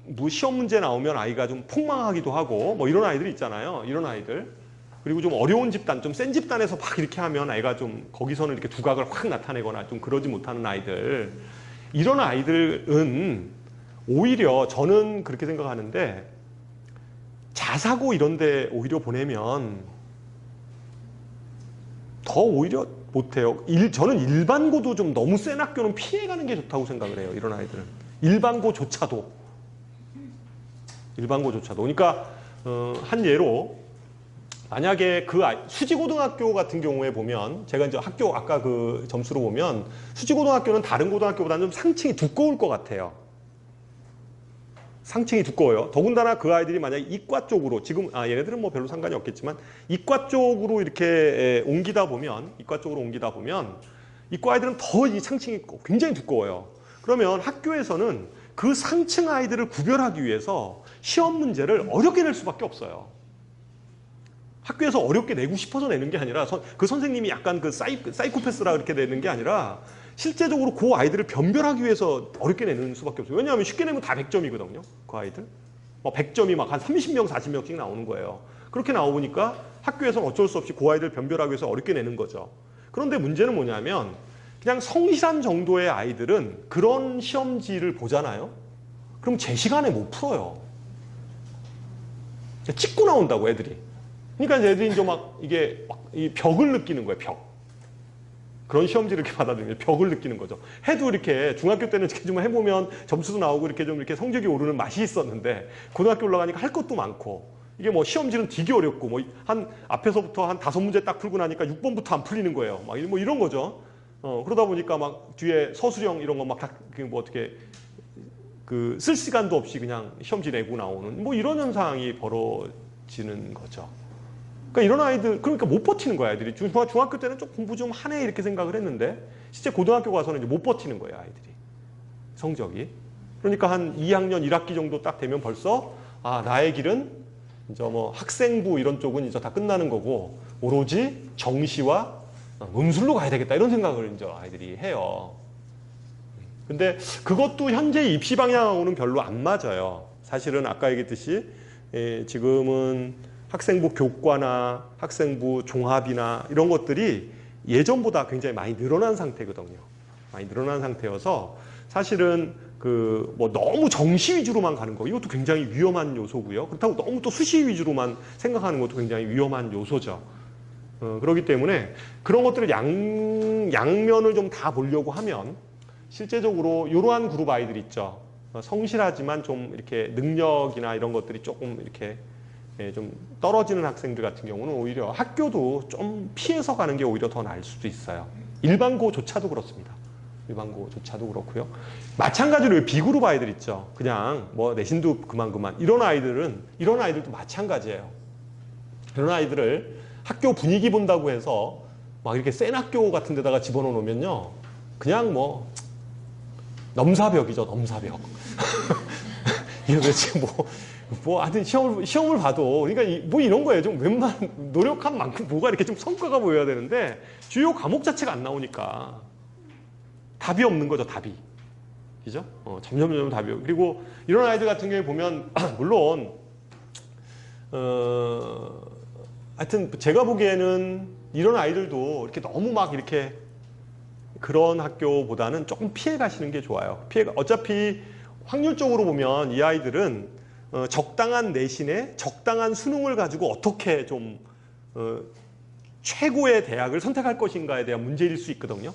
뭐 시험 문제 나오면 아이가 좀 폭망하기도 하고 뭐 이런 아이들 있잖아요. 이런 아이들. 그리고 좀 어려운 집단, 좀 센 집단에서 막 이렇게 하면 아이가 좀 거기서는 이렇게 두각을 확 나타내거나 좀 그러지 못하는 아이들. 이런 아이들은 오히려 저는 그렇게 생각하는데 자사고 이런 데 오히려 보내면 더 오히려 못해요. 저는 일반고도 좀 너무 센 학교는 피해가는 게 좋다고 생각을 해요. 이런 아이들은. 일반고조차도. 그러니까 한 예로 만약에 수지고등학교 같은 경우에 보면 제가 이제 학교 아까 그 점수로 보면 수지고등학교는 다른 고등학교보다는 좀 상층이 두꺼울 것 같아요. 상층이 두꺼워요. 더군다나 그 아이들이 만약에 이과 쪽으로 지금 얘네들은 뭐 별로 상관이 없겠지만 이과 쪽으로 이렇게 옮기다 보면 이과 아이들은 더 이 상층이 굉장히 두꺼워요. 그러면 학교에서는 그 상층 아이들을 구별하기 위해서 시험 문제를 어렵게 낼 수밖에 없어요. 학교에서 어렵게 내고 싶어서 내는 게 아니라 그 선생님이 약간 그 사이코패스라 그렇게 내는 게 아니라 실제적으로 그 아이들을 변별하기 위해서 어렵게 내는 수밖에 없어요. 왜냐하면 쉽게 내면 다 100점이거든요. 그 아이들. 100점이 막 한 30명, 40명씩 나오는 거예요. 그렇게 나오니까 학교에서는 어쩔 수 없이 그 아이들을 변별하기 위해서 어렵게 내는 거죠. 그런데 문제는 뭐냐면 그냥 성실한 정도의 아이들은 그런 시험지를 보잖아요. 그럼 제 시간에 못 풀어요. 찍고 나온다고 애들이. 그러니까 애들이 이제 막 이게 이 벽을 느끼는 거예요. 벽. 그런 시험지를 이렇게 받아들이면 벽을 느끼는 거죠. 해도 이렇게 중학교 때는 이렇게 좀 해보면 점수도 나오고 이렇게 좀 이렇게 성적이 오르는 맛이 있었는데 고등학교 올라가니까 할 것도 많고 이게 뭐 시험지는 되게 어렵고 뭐 한 앞에서부터 한 5문제 딱 풀고 나니까 6번부터 안 풀리는 거예요. 막 뭐 이런 거죠. 그러다 보니까 막 뒤에 서술형 이런 거 막 다 뭐 어떻게 그 쓸 시간도 없이 그냥 시험지 내고 나오는 뭐 이런 현상이 벌어지는 거죠. 그러니까 이런 아이들 그러니까 못 버티는 거야 아이들이. 중학교 때는 좀 공부 좀 하네 이렇게 생각을 했는데 실제 고등학교 가서는 이제 못 버티는 거예요 아이들이. 성적이. 그러니까 한 2학년 1학기 정도 딱 되면 벌써 아 나의 길은 이제 뭐 학생부 이런 쪽은 이제 다 끝나는 거고 오로지 정시와 문술로 가야 되겠다 이런 생각을 이제 아이들이 해요. 근데 그것도 현재 입시 방향하고는 별로 안 맞아요. 사실은 아까 얘기했듯이 지금은 학생부 교과나 학생부 종합이나 이런 것들이 예전보다 굉장히 많이 늘어난 상태거든요. 많이 늘어난 상태여서 사실은 그 뭐 너무 정시 위주로만 가는 거 이것도 굉장히 위험한 요소고요. 그렇다고 너무 또 수시 위주로만 생각하는 것도 굉장히 위험한 요소죠. 그렇기 때문에 그런 것들을 양면을 좀 다 보려고 하면 실제적으로 이러한 그룹 아이들 있죠. 성실하지만 좀 이렇게 능력이나 이런 것들이 조금 이렇게 좀 떨어지는 학생들 같은 경우는 오히려 학교도 좀 피해서 가는 게 오히려 더 나을 수도 있어요. 일반고조차도 그렇습니다. 일반고조차도 그렇고요. 마찬가지로 B그룹 아이들 있죠. 그냥 뭐 내신도 그만 이런 아이들도 마찬가지예요. 이런 아이들을 학교 분위기 본다고 해서 막 이렇게 센 학교 같은 데다가 집어넣어 놓으면요. 그냥 뭐 넘사벽이죠. 넘사벽. 이게 도대체 하여튼 시험을 봐도, 그러니까 뭐 이런 거예요. 좀 노력한 만큼 뭐가 이렇게 좀 성과가 보여야 되는데, 주요 과목 자체가 안 나오니까 답이 없는 거죠, 답이. 그죠? 점점 답이 없고. 그리고 이런 아이들 같은 경우에 보면, 물론, 하여튼 제가 보기에는 이런 아이들도 이렇게 너무 막 이렇게 그런 학교보다는 조금 피해 가시는 게 좋아요. 어차피 확률적으로 보면 이 아이들은 적당한 내신에 적당한 수능을 가지고 어떻게 좀 최고의 대학을 선택할 것인가에 대한 문제일 수 있거든요.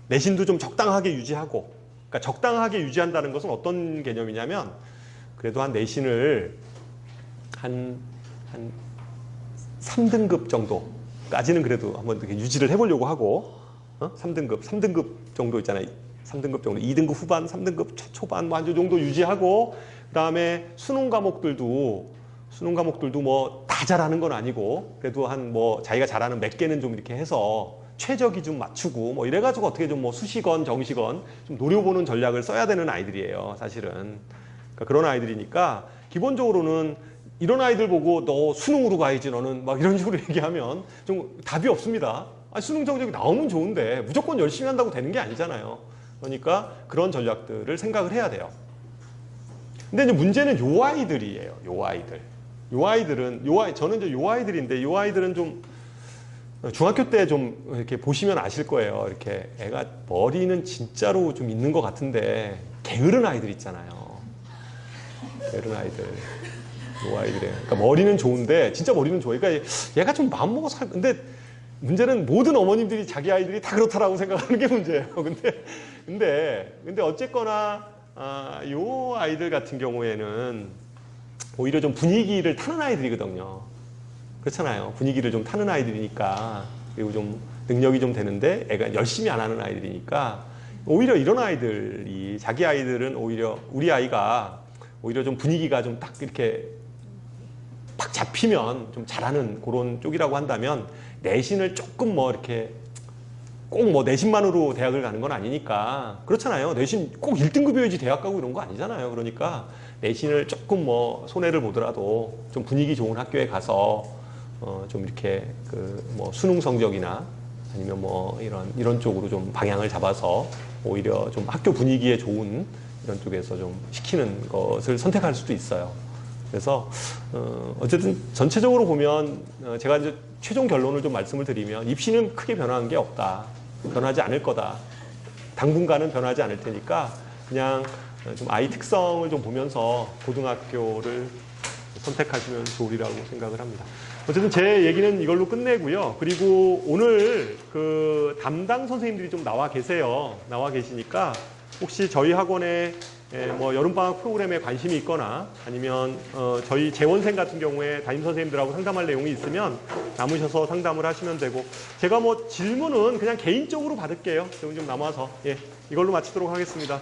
내신도 좀 적당하게 유지하고, 그러니까 적당하게 유지한다는 것은 어떤 개념이냐면 그래도 한 내신을 한 3등급 정도까지는 그래도 한번 이렇게 유지를 해보려고 하고, 3등급 정도 있잖아요. 3등급 정도, 2등급 후반, 3등급 초반, 뭐 한 정도 유지하고, 그 다음에 수능 과목들도 뭐 다 잘하는 건 아니고, 그래도 한 뭐 자기가 잘하는 몇 개는 좀 이렇게 해서 최저 기준 맞추고, 뭐 이래가지고 어떻게 좀 뭐 수시건 정시건 좀 노려보는 전략을 써야 되는 아이들이에요, 사실은. 그러니까 그런 아이들이니까, 기본적으로는 이런 아이들 보고 너 수능으로 가야지 너는 막 이런 식으로 얘기하면 좀 답이 없습니다. 수능 성적이 나오면 좋은데 무조건 열심히 한다고 되는 게 아니잖아요. 그러니까 그런 전략들을 생각을 해야 돼요. 근데 이제 문제는 요 아이들이에요. 요 아이들은 저는 이제 요 아이들인데, 요 아이들은 좀 중학교 때 좀 이렇게 보시면 아실 거예요. 이렇게 애가 머리는 진짜로 좀 있는 것 같은데 게으른 아이들 있잖아요. 게으른 아이들. 요 아이들이에요. 그러니까 머리는 좋은데 진짜 머리는 좋아요. 그러니까 얘가 좀 마음 먹어서 근데 문제는 모든 어머님들이 자기 아이들이 다 그렇다라고 생각하는 게 문제예요. 근데 어쨌거나 요 아이들 같은 경우에는 오히려 좀 분위기를 타는 아이들이거든요. 그렇잖아요. 분위기를 좀 타는 아이들이니까, 그리고 좀 능력이 좀 되는데 애가 열심히 안 하는 아이들이니까, 오히려 이런 아이들이, 자기 아이들은 오히려 우리 아이가 오히려 좀 분위기가 좀 딱 이렇게 팍 잡히면 좀 잘하는 그런 쪽이라고 한다면, 내신을 조금 뭐 이렇게 꼭 뭐 내신만으로 대학을 가는 건 아니니까 그렇잖아요. 내신 꼭 1등급이어야지 대학 가고 이런 거 아니잖아요. 그러니까 내신을 조금 뭐 손해를 보더라도 좀 분위기 좋은 학교에 가서 좀 이렇게 그 뭐 수능 성적이나 아니면 뭐 이런 쪽으로 좀 방향을 잡아서 오히려 좀 학교 분위기에 좋은 이런 쪽에서 좀 시키는 것을 선택할 수도 있어요. 그래서 어쨌든 전체적으로 보면 제가 이제 최종 결론을 좀 말씀을 드리면 입시는 크게 변화한 게 없다. 변하지 않을 거다. 당분간은 변하지 않을 테니까 그냥 좀 아이 특성을 좀 보면서 고등학교를 선택하시면 좋으리라고 생각을 합니다. 어쨌든 제 얘기는 이걸로 끝내고요. 그리고 오늘 그 담당 선생님들이 좀 나와 계세요. 나와 계시니까 혹시 저희 학원에 뭐 여름방학 프로그램에 관심이 있거나 아니면 저희 재원생 같은 경우에 담임 선생님들하고 상담할 내용이 있으면 남으셔서 상담을 하시면 되고 제가 뭐 질문은 그냥 개인적으로 받을게요. 좀 남아서 이걸로 마치도록 하겠습니다.